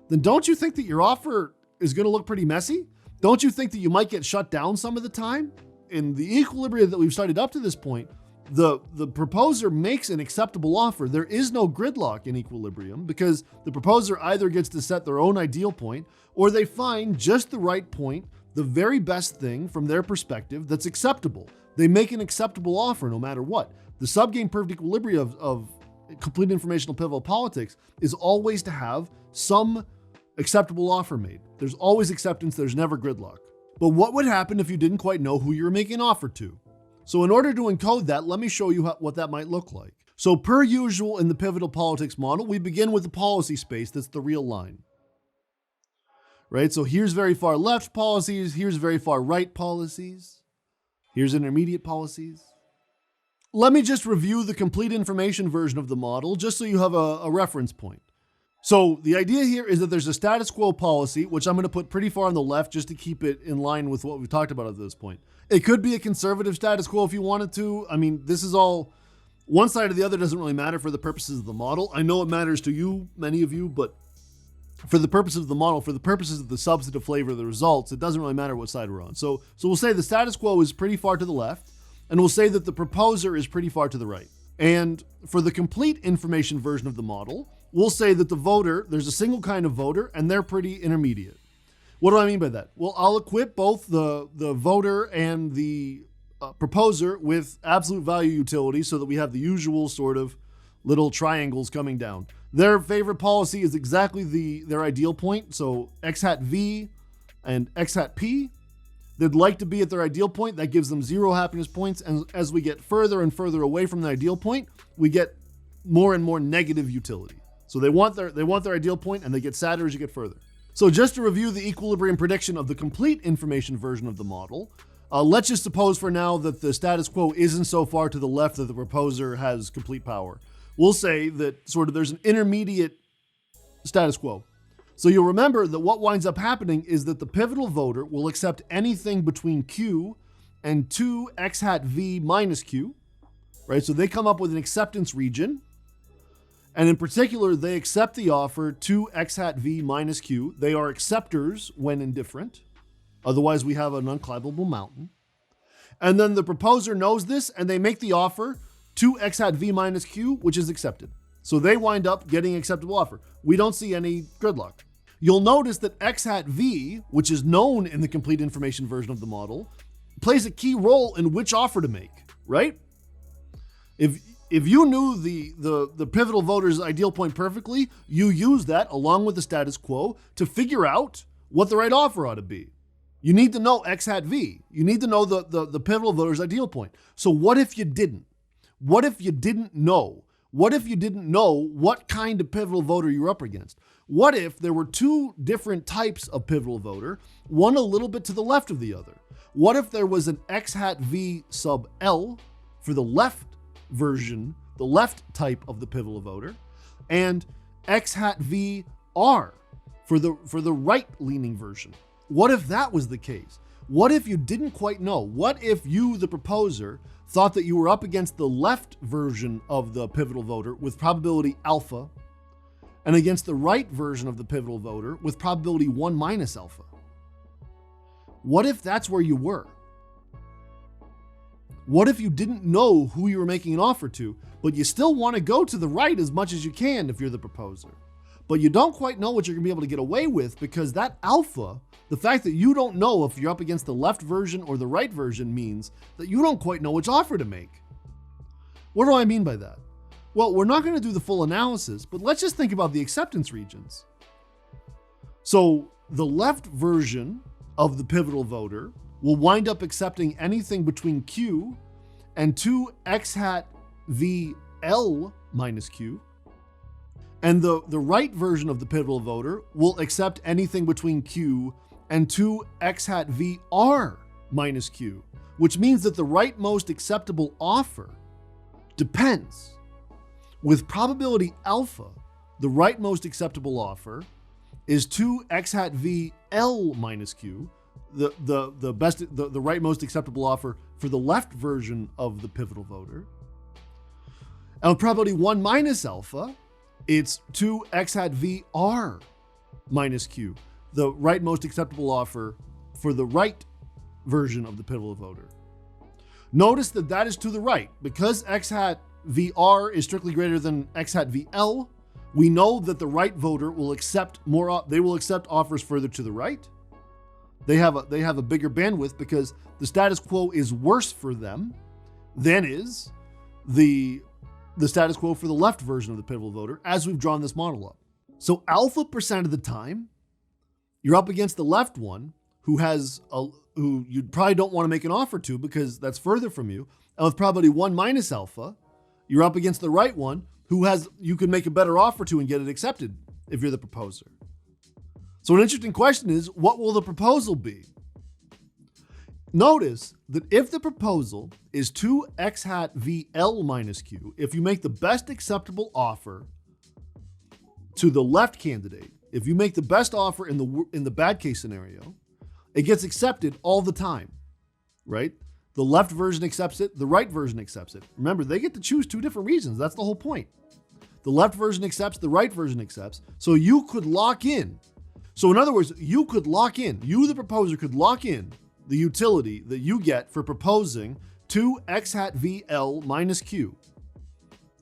then don't you think that your offer is going to look pretty messy? Don't you think that you might get shut down some of the time? In the equilibria that we've studied up to this point, the proposer makes an acceptable offer. There is no gridlock in equilibrium because the proposer either gets to set their own ideal point or they find just the right point, the very best thing from their perspective that's acceptable. They make an acceptable offer no matter what. The subgame perfect equilibria of complete informational pivotal politics is always to have some acceptable offer made. There's always acceptance, there's never gridlock. But what would happen if you didn't quite know who you were making an offer to? So in order to encode that, let me show you what that might look like. So per usual in the pivotal politics model, we begin with the policy space, that's the real line. Right, so here's very far left policies, here's very far right policies, here's intermediate policies. Let me just review the complete information version of the model, just so you have a reference point. So the idea here is that there's a status quo policy, which I'm going to put pretty far on the left just to keep it in line with what we've talked about at this point. It could be a conservative status quo if you wanted to. I mean, this is all, one side or the other doesn't really matter for the purposes of the model. I know it matters to you, many of you, but for the purposes of the model, for the purposes of the substantive flavor of the results, it doesn't really matter what side we're on. So we'll say the status quo is pretty far to the left, and we'll say that the proposer is pretty far to the right. And for the complete information version of the model, we'll say that the voter, there's a single kind of voter, and they're pretty intermediate. What do I mean by that? Well, I'll equip both the voter and the proposer with absolute value utility so that we have the usual sort of little triangles coming down. Their favorite policy is exactly their ideal point. So x hat v and x hat p, they'd like to be at their ideal point. That gives them 0 happiness points. And as we get further and further away from the ideal point, we get more and more negative utility. So they want their ideal point, and they get sadder as you get further. So just to review the equilibrium prediction of the complete information version of the model, let's just suppose for now that the status quo isn't so far to the left that the proposer has complete power. We'll say that sort of there's an intermediate status quo. So you'll remember that what winds up happening is that the pivotal voter will accept anything between Q and 2 x hat V minus Q, right? So they come up with an acceptance region. And in particular, they accept the offer 2 x hat V minus Q. They are acceptors when indifferent. Otherwise, we have an unclimbable mountain. And then the proposer knows this, and they make the offer 2 x hat V minus Q, which is accepted. So they wind up getting acceptable offer. We don't see any gridlock. You'll notice that x hat V, which is known in the complete information version of the model, plays a key role in which offer to make, right? If you knew the pivotal voter's ideal point perfectly, you use that along with the status quo to figure out what the right offer ought to be. You need to know x hat V. You need to know the pivotal voter's ideal point. So what if you didn't? What if you didn't know? What if you didn't know what kind of pivotal voter you're up against? What if there were 2 different types of pivotal voter, one a little bit to the left of the other? What if there was an x hat V sub L for the left version, the left type of the pivotal voter, and x hat V R for the right leaning version? What if that was the case? What if you didn't quite know? What if you, the proposer, thought that you were up against the left version of the pivotal voter with probability alpha and against the right version of the pivotal voter with probability 1 minus alpha? What if that's where you were? What if you didn't know who you were making an offer to, but you still want to go to the right as much as you can if you're the proposer? But you don't quite know what you're going to be able to get away with because that alpha, the fact that you don't know if you're up against the left version or the right version, means that you don't quite know which offer to make. What do I mean by that? Well, we're not going to do the full analysis, but let's just think about the acceptance regions. So the left version of the pivotal voter will wind up accepting anything between Q and 2 x hat V L minus Q. And the right version of the pivotal voter will accept anything between Q and 2 x hat V R minus Q, which means that the right most acceptable offer depends. With probability alpha, the right most acceptable offer is 2 x hat V L minus Q, the right most acceptable offer for the left version of the pivotal voter. And with probability 1 minus alpha, it's 2 x hat V R minus Q, the right most acceptable offer for the right version of the pivotal voter. Notice that that is to the right. Because x hat VR is strictly greater than x hat VL, we know that the right voter will accept they will accept offers further to the right. They have a bigger bandwidth because the status quo is worse for them than is the status quo for the left version of the pivotal voter as we've drawn this model up. So alpha % of the time, You're up against the left one who you probably don't want to make an offer to because that's further from you. And with probability 1 minus alpha, you're up against the right one who you could make a better offer to and get it accepted if you're the proposer. So an interesting question is, what will the proposal be? Notice that if the proposal is 2x hat VL minus Q, if you make the best acceptable offer to the left candidate, if you make the best offer in the bad case scenario, it gets accepted all the time, right? The left version accepts it, the right version accepts it. Remember, they get to choose two different reasons. That's the whole point. The left version accepts, the right version accepts. So you could lock in. So in other words, you, the proposer, could lock in the utility that you get for proposing 2x hat VL minus Q.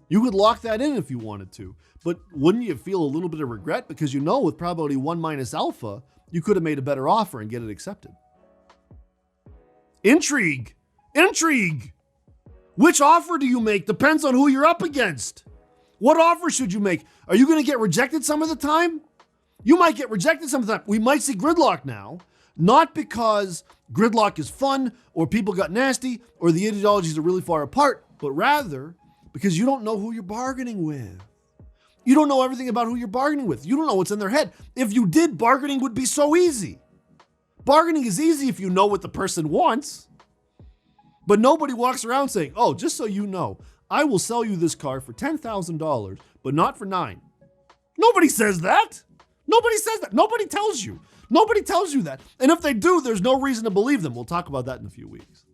You could lock that in if you wanted to, but wouldn't you feel a little bit of regret because you know with probability 1 minus alpha, you could have made a better offer and get it accepted. Intrigue. Which offer do you make depends on who you're up against. What offer should you make? Are you going to get rejected some of the time? You might get rejected some of the time. We might see gridlock now, not because gridlock is fun or people got nasty or the ideologies are really far apart, but rather because you don't know who you're bargaining with. You don't know everything about who you're bargaining with. You don't know what's in their head. If you did, bargaining would be so easy. Bargaining is easy if you know what the person wants. But nobody walks around saying, oh, just so you know, I will sell you this car for $10,000, but not for $9,000. Nobody says that. Nobody says that. Nobody tells you. Nobody tells you that. And if they do, there's no reason to believe them. We'll talk about that in a few weeks.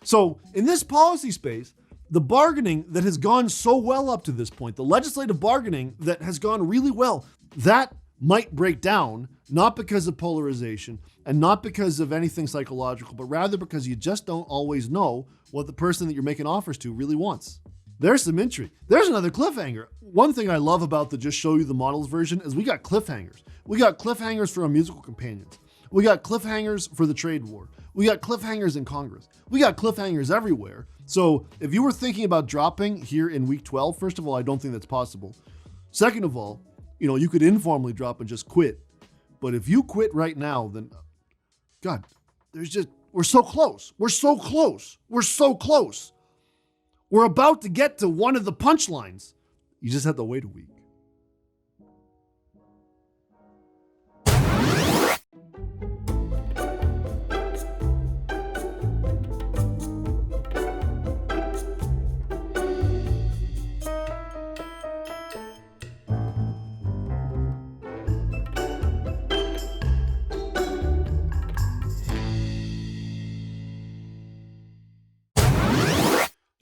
So in this policy space, the bargaining that has gone so well up to this point, the legislative bargaining that has gone really well, that might break down, not because of polarization and not because of anything psychological, but rather because you just don't always know what the person that you're making offers to really wants. There's some intrigue. There's another cliffhanger. One thing I love about the Just Show You the Models version is we got cliffhangers. We got cliffhangers for our musical companions. We got cliffhangers for the trade war. We got cliffhangers in Congress. We got cliffhangers everywhere. So if you were thinking about dropping here in week 12, first of all, I don't think that's possible. Second of all, you could informally drop and just quit. But if you quit right now, then God, we're so close. We're so close. We're so close. We're about to get to one of the punchlines. You just have to wait a week.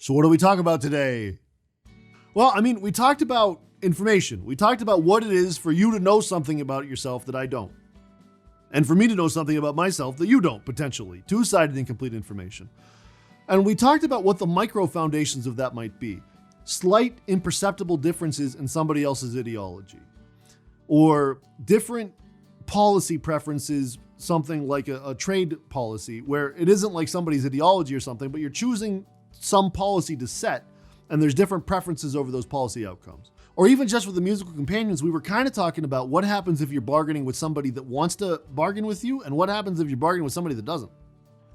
So what do we talk about today? Well, we talked about information. We talked about what it is for you to know something about yourself that I don't. And for me to know something about myself that you don't, potentially. Two-sided incomplete information. And we talked about what the micro foundations of that might be. Slight imperceptible differences in somebody else's ideology. Or different policy preferences, something like a trade policy, where it isn't like somebody's ideology or something, but you're choosing some policy to set, and there's different preferences over those policy outcomes. Or even just with the musical companions, we were kind of talking about what happens if you're bargaining with somebody that wants to bargain with you, and what happens if you're bargaining with somebody that doesn't.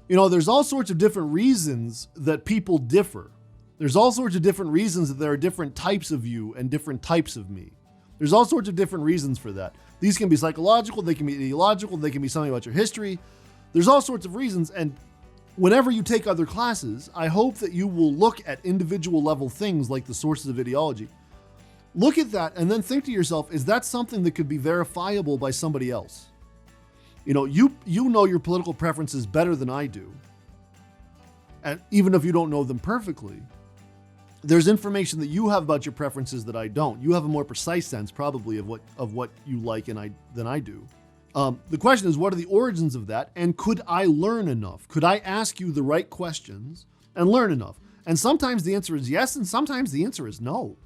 There's all sorts of different reasons that people differ. There's all sorts of different reasons that there are different types of you and different types of me. There's all sorts of different reasons for that. These can be psychological, they can be ideological, they can be something about your history. There's all sorts of reasons, and whenever you take other classes, I hope that you will look at individual level things like the sources of ideology. Look at that and then think to yourself, is that something that could be verifiable by somebody else? You know your political preferences better than I do. And even if you don't know them perfectly, there's information that you have about your preferences that I don't. You have a more precise sense probably of what you like than I do. The question is, what are the origins of that? And could I learn enough? Could I ask you the right questions and learn enough? And sometimes the answer is yes, and sometimes the answer is no.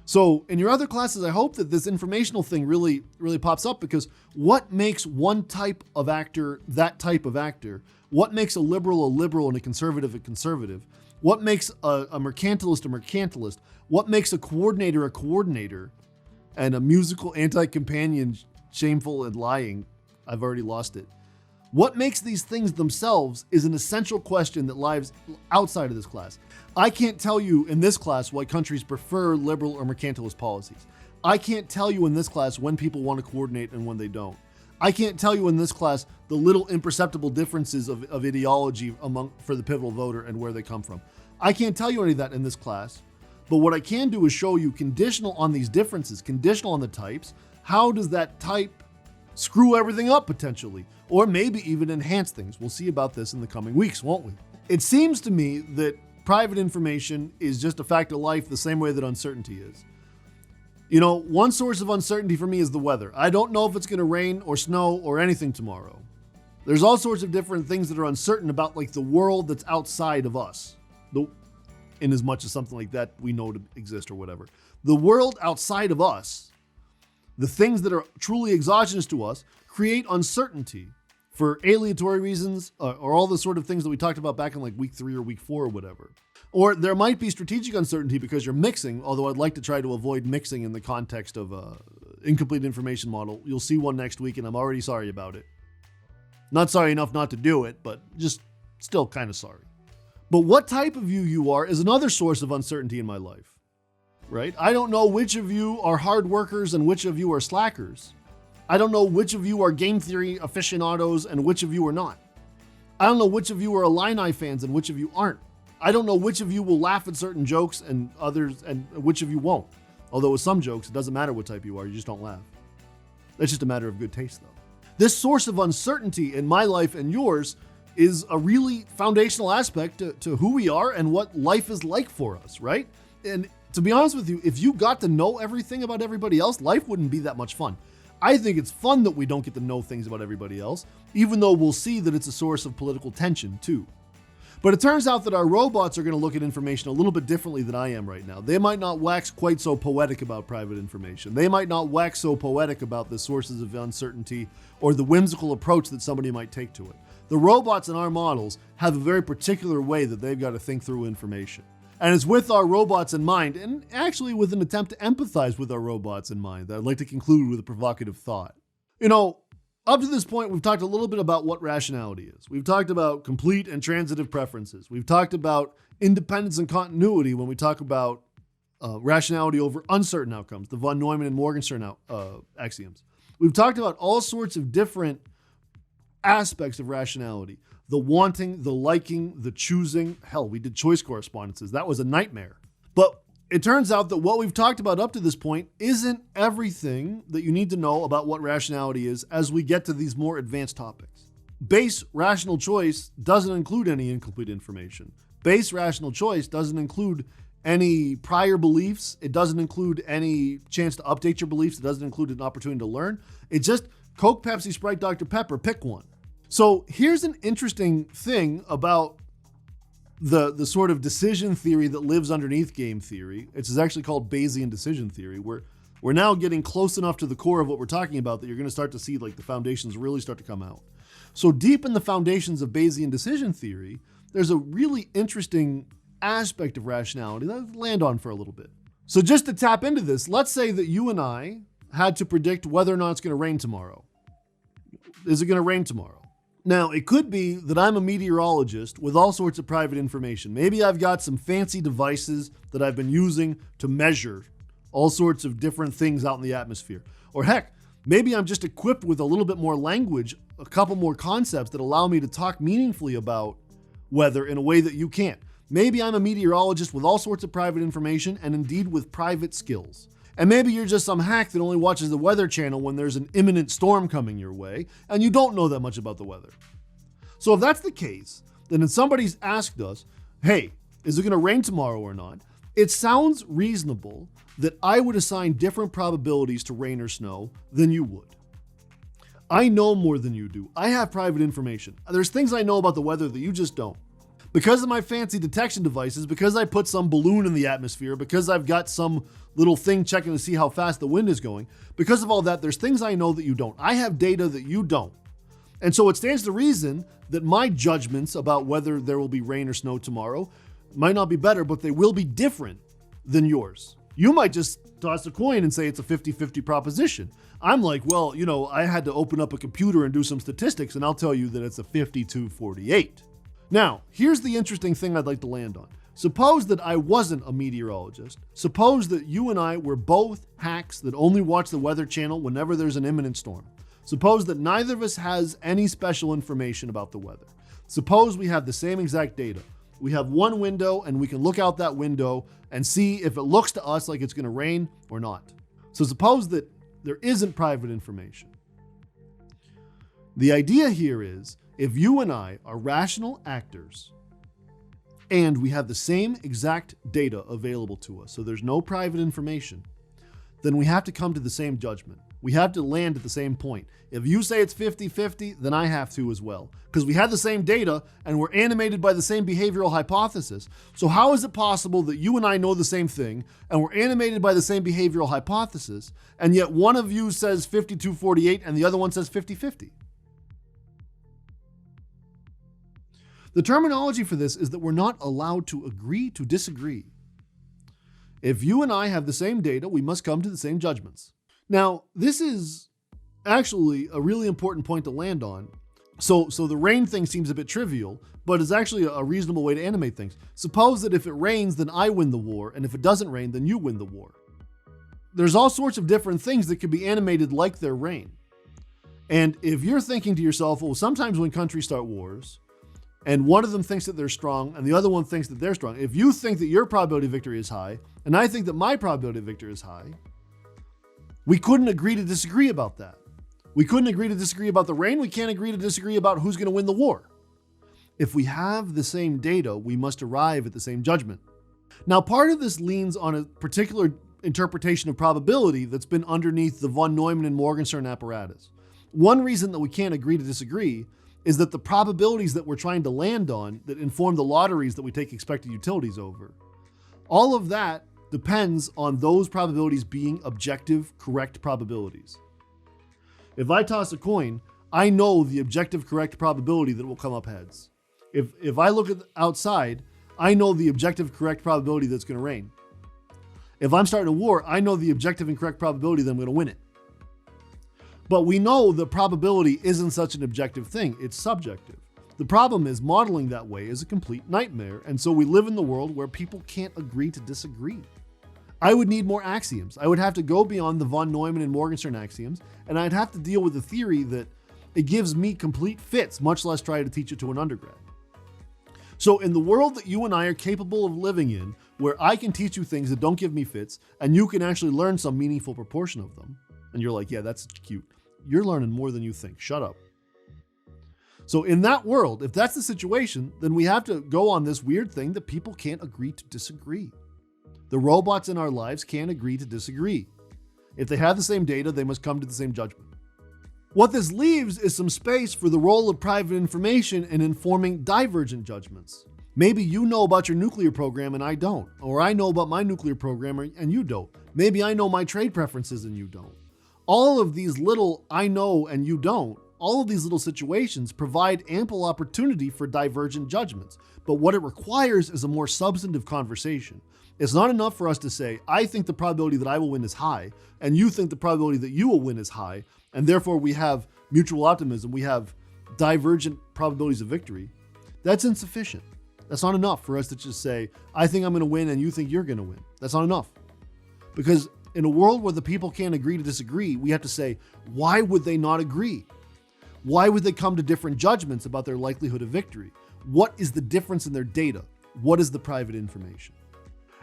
So in your other classes, I hope that this informational thing really, really pops up, because what makes one type of actor that type of actor? What makes a liberal and a conservative? What makes a mercantilist a mercantilist? What makes a coordinator and a musical anti-companion shameful and lying I've already lost it. What makes these things themselves is an essential question that lies outside of this class. I can't tell you in this class why countries prefer liberal or mercantilist policies. I can't tell you in this class when people want to coordinate and when they don't. I can't tell you in this class the little imperceptible differences of ideology for the pivotal voter and where they come from. I can't tell you any of that in this class, but what I can do is show you, conditional on these differences, conditional on the types, how does that type screw everything up potentially, or maybe even enhance things. We'll see about this in the coming weeks, won't we? It seems to me that private information is just a fact of life the same way that uncertainty is. You know, one source of uncertainty for me is the weather. I don't know if it's going to rain or snow or anything tomorrow. There's all sorts of different things that are uncertain about, like the world that's outside of us. In as much as something like that we know to exist or whatever. The world outside of us, the things that are truly exogenous to us, create uncertainty for aleatory reasons or all the sort of things that we talked about back in like week 3 or week 4 or whatever. Or there might be strategic uncertainty because you're mixing, although I'd like to try to avoid mixing in the context of incomplete information model. You'll see one next week and I'm already sorry about it. Not sorry enough not to do it, but just still kind of sorry. But what type of you are is another source of uncertainty in my life, right? I don't know which of you are hard workers and which of you are slackers. I don't know which of you are game theory aficionados and which of you are not. I don't know which of you are Illini fans and which of you aren't. I don't know which of you will laugh at certain jokes and others, and which of you won't. Although with some jokes, it doesn't matter what type you are, you just don't laugh. That's just a matter of good taste, though. This source of uncertainty in my life and yours is a really foundational aspect to who we are and what life is like for us, right? And to be honest with you, if you got to know everything about everybody else, life wouldn't be that much fun. I think it's fun that we don't get to know things about everybody else, even though we'll see that it's a source of political tension too. But it turns out that our robots are going to look at information a little bit differently than I am right now. They might not wax quite so poetic about private information. They might not wax so poetic about the sources of uncertainty or the whimsical approach that somebody might take to it. The robots in our models have a very particular way that they've got to think through information. And it's with our robots in mind, and actually with an attempt to empathize with our robots in mind, that I'd like to conclude with a provocative thought. You know, up to this point, we've talked a little bit about what rationality is. We've talked about complete and transitive preferences. We've talked about independence and continuity when we talk about rationality over uncertain outcomes, the von Neumann and Morgenstern axioms. We've talked about all sorts of different aspects of rationality. The wanting, the liking, the choosing. Hell, we did choice correspondences. That was a nightmare. But it turns out that what we've talked about up to this point isn't everything that you need to know about what rationality is as we get to these more advanced topics. Base rational choice doesn't include any incomplete information. Base rational choice doesn't include any prior beliefs. It doesn't include any chance to update your beliefs. It doesn't include an opportunity to learn. It's just Coke, Pepsi, Sprite, Dr. Pepper, pick one. So here's an interesting thing about the sort of decision theory that lives underneath game theory. It's actually called Bayesian decision theory, where we're now getting close enough to the core of what we're talking about that you're going to start to see like the foundations really start to come out. So deep in the foundations of Bayesian decision theory, there's a really interesting aspect of rationality that I'll land on for a little bit. So just to tap into this, let's say that you and I had to predict whether or not it's going to rain tomorrow. Is it going to rain tomorrow? Now, it could be that I'm a meteorologist with all sorts of private information. Maybe I've got some fancy devices that I've been using to measure all sorts of different things out in the atmosphere. Or heck, maybe I'm just equipped with a little bit more language, a couple more concepts that allow me to talk meaningfully about weather in a way that you can't. Maybe I'm a meteorologist with all sorts of private information and indeed with private skills. And maybe you're just some hack that only watches the Weather Channel when there's an imminent storm coming your way, and you don't know that much about the weather. So if that's the case, then if somebody's asked us, hey, is it going to rain tomorrow or not? It sounds reasonable that I would assign different probabilities to rain or snow than you would. I know more than you do. I have private information. There's things I know about the weather that you just don't. Because of my fancy detection devices, because I put some balloon in the atmosphere, because I've got some little thing checking to see how fast the wind is going, because of all that, there's things I know that you don't. I have data that you don't. And so it stands to reason that my judgments about whether there will be rain or snow tomorrow might not be better, but they will be different than yours. You might just toss a coin and say it's a 50-50 proposition. I'm like, well, I had to open up a computer and do some statistics, and I'll tell you that it's a 52-48. Now, here's the interesting thing I'd like to land on. Suppose that I wasn't a meteorologist. Suppose that you and I were both hacks that only watch the Weather Channel whenever there's an imminent storm. Suppose that neither of us has any special information about the weather. Suppose we have the same exact data. We have one window and we can look out that window and see if it looks to us like it's going to rain or not. So suppose that there isn't private information. The idea here is if you and I are rational actors and we have the same exact data available to us, so there's no private information, then we have to come to the same judgment. We have to land at the same point. If you say it's 50-50, then I have to as well. Because we have the same data and we're animated by the same behavioral hypothesis. So how is it possible that you and I know the same thing and we're animated by the same behavioral hypothesis, and yet one of you says 52-48 and the other one says 50-50? The terminology for this is that we're not allowed to agree to disagree. If you and I have the same data, we must come to the same judgments. Now, this is actually a really important point to land on. So the rain thing seems a bit trivial, but it's actually a reasonable way to animate things. Suppose that if it rains, then I win the war, and if it doesn't rain, then you win the war. There's all sorts of different things that can be animated like their rain. And if you're thinking to yourself, well, sometimes when countries start wars, and one of them thinks that they're strong, and the other one thinks that they're strong, if you think that your probability of victory is high, and I think that my probability of victory is high, we couldn't agree to disagree about that. We couldn't agree to disagree about the rain. We can't agree to disagree about who's going to win the war. If we have the same data, we must arrive at the same judgment. Now, part of this leans on a particular interpretation of probability that's been underneath the von Neumann and Morgenstern apparatus. One reason that we can't agree to disagree is that the probabilities that we're trying to land on that inform the lotteries that we take expected utilities over, all of that depends on those probabilities being objective, correct probabilities. If I toss a coin, I know the objective correct probability that it will come up heads. If I look at outside, I know the objective correct probability that it's going to rain. If I'm starting a war, I know the objective and correct probability that I'm going to win it. But we know the probability isn't such an objective thing, it's subjective. The problem is modeling that way is a complete nightmare, and so we live in the world where people can't agree to disagree. I would need more axioms. I would have to go beyond the von Neumann and Morgenstern axioms, and I'd have to deal with the theory that it gives me complete fits, much less try to teach it to an undergrad. So in the world that you and I are capable of living in, where I can teach you things that don't give me fits, and you can actually learn some meaningful proportion of them, and you're like, yeah, that's cute. You're learning more than you think. Shut up. So in that world, if that's the situation, then we have to go on this weird thing that people can't agree to disagree. The robots in our lives can't agree to disagree. If they have the same data, they must come to the same judgment. What this leaves is some space for the role of private information in informing divergent judgments. Maybe you know about your nuclear program and I don't, or I know about my nuclear program and you don't. Maybe I know my trade preferences and you don't. All of these little I know and you don't, all of these little situations provide ample opportunity for divergent judgments. But what it requires is a more substantive conversation. It's not enough for us to say, I think the probability that I will win is high, and you think the probability that you will win is high, and therefore we have mutual optimism, we have divergent probabilities of victory. That's insufficient. That's not enough for us to just say, I think I'm going to win and you think you're going to win. That's not enough. Because in a world where the people can't agree to disagree, we have to say, why would they not agree? Why would they come to different judgments about their likelihood of victory? What is the difference in their data? What is the private information?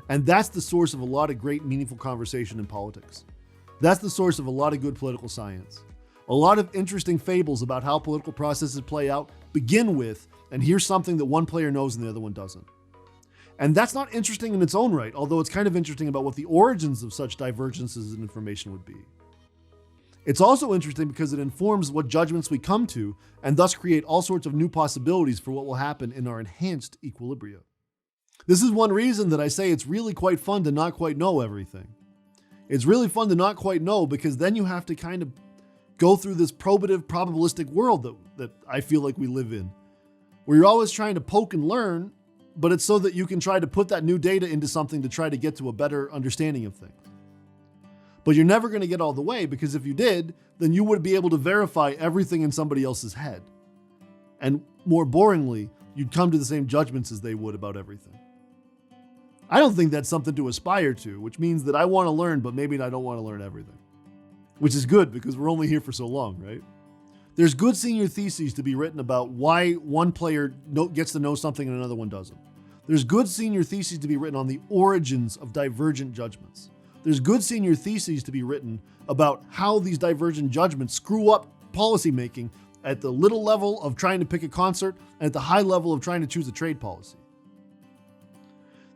And that's the source of a lot of great, meaningful conversation in politics. That's the source of a lot of good political science. A lot of interesting fables about how political processes play out begin with, and here's something that one player knows and the other one doesn't. And that's not interesting in its own right, although it's kind of interesting about what the origins of such divergences in information would be. It's also interesting because it informs what judgments we come to and thus create all sorts of new possibilities for what will happen in our enhanced equilibria. This is one reason that I say it's really quite fun to not quite know everything. It's really fun to not quite know because then you have to kind of go through this probative, probabilistic world that I feel like we live in, where you're always trying to poke and learn, but it's so that you can try to put that new data into something to try to get to a better understanding of things. But you're never going to get all the way, because if you did, then you would be able to verify everything in somebody else's head. And more boringly, you'd come to the same judgments as they would about everything. I don't think that's something to aspire to, which means that I want to learn, but maybe I don't want to learn everything. Which is good, because we're only here for so long, right? There's good senior theses to be written about why one player gets to know something and another one doesn't. There's good senior theses to be written on the origins of divergent judgments. There's good senior theses to be written about how these divergent judgments screw up policymaking at the little level of trying to pick a concert and at the high level of trying to choose a trade policy.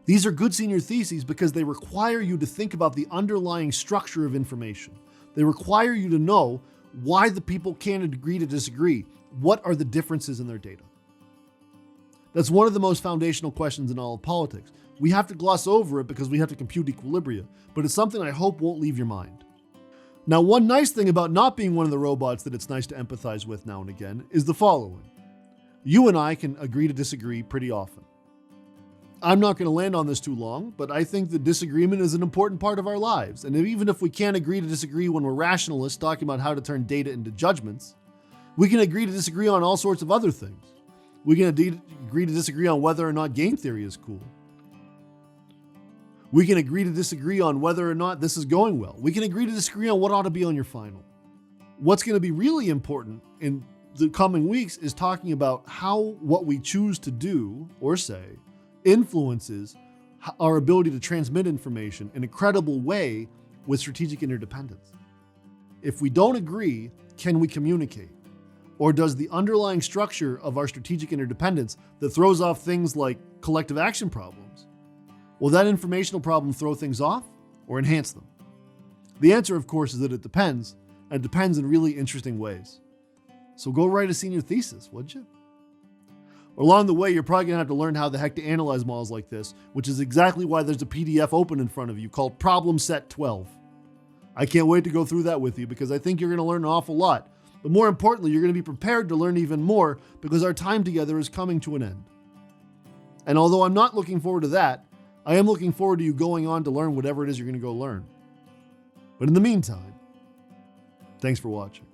These are good senior theses because they require you to think about the underlying structure of information. They require you to know why the people can't agree to disagree. What are the differences in their data? That's one of the most foundational questions in all of politics. We have to gloss over it because we have to compute equilibria, but it's something I hope won't leave your mind. Now, one nice thing about not being one of the robots that it's nice to empathize with now and again is the following. You and I can agree to disagree pretty often. I'm not going to land on this too long, but I think that disagreement is an important part of our lives. And even if we can't agree to disagree when we're rationalists talking about how to turn data into judgments, we can agree to disagree on all sorts of other things. We can agree to disagree on whether or not game theory is cool. We can agree to disagree on whether or not this is going well. We can agree to disagree on what ought to be on your final. What's going to be really important in the coming weeks is talking about how what we choose to do or say influences our ability to transmit information in a credible way with strategic interdependence. If we don't agree, can we communicate? Or does the underlying structure of our strategic interdependence that throws off things like collective action problems, will that informational problem throw things off or enhance them? The answer, of course, is that it depends, and it depends in really interesting ways. So go write a senior thesis, would you? Along the way, you're probably going to have to learn how the heck to analyze models like this, which is exactly why there's a PDF open in front of you called Problem Set 12. I can't wait to go through that with you because I think you're going to learn an awful lot. But more importantly, you're going to be prepared to learn even more because our time together is coming to an end. And although I'm not looking forward to that, I am looking forward to you going on to learn whatever it is you're going to go learn. But in the meantime, thanks for watching.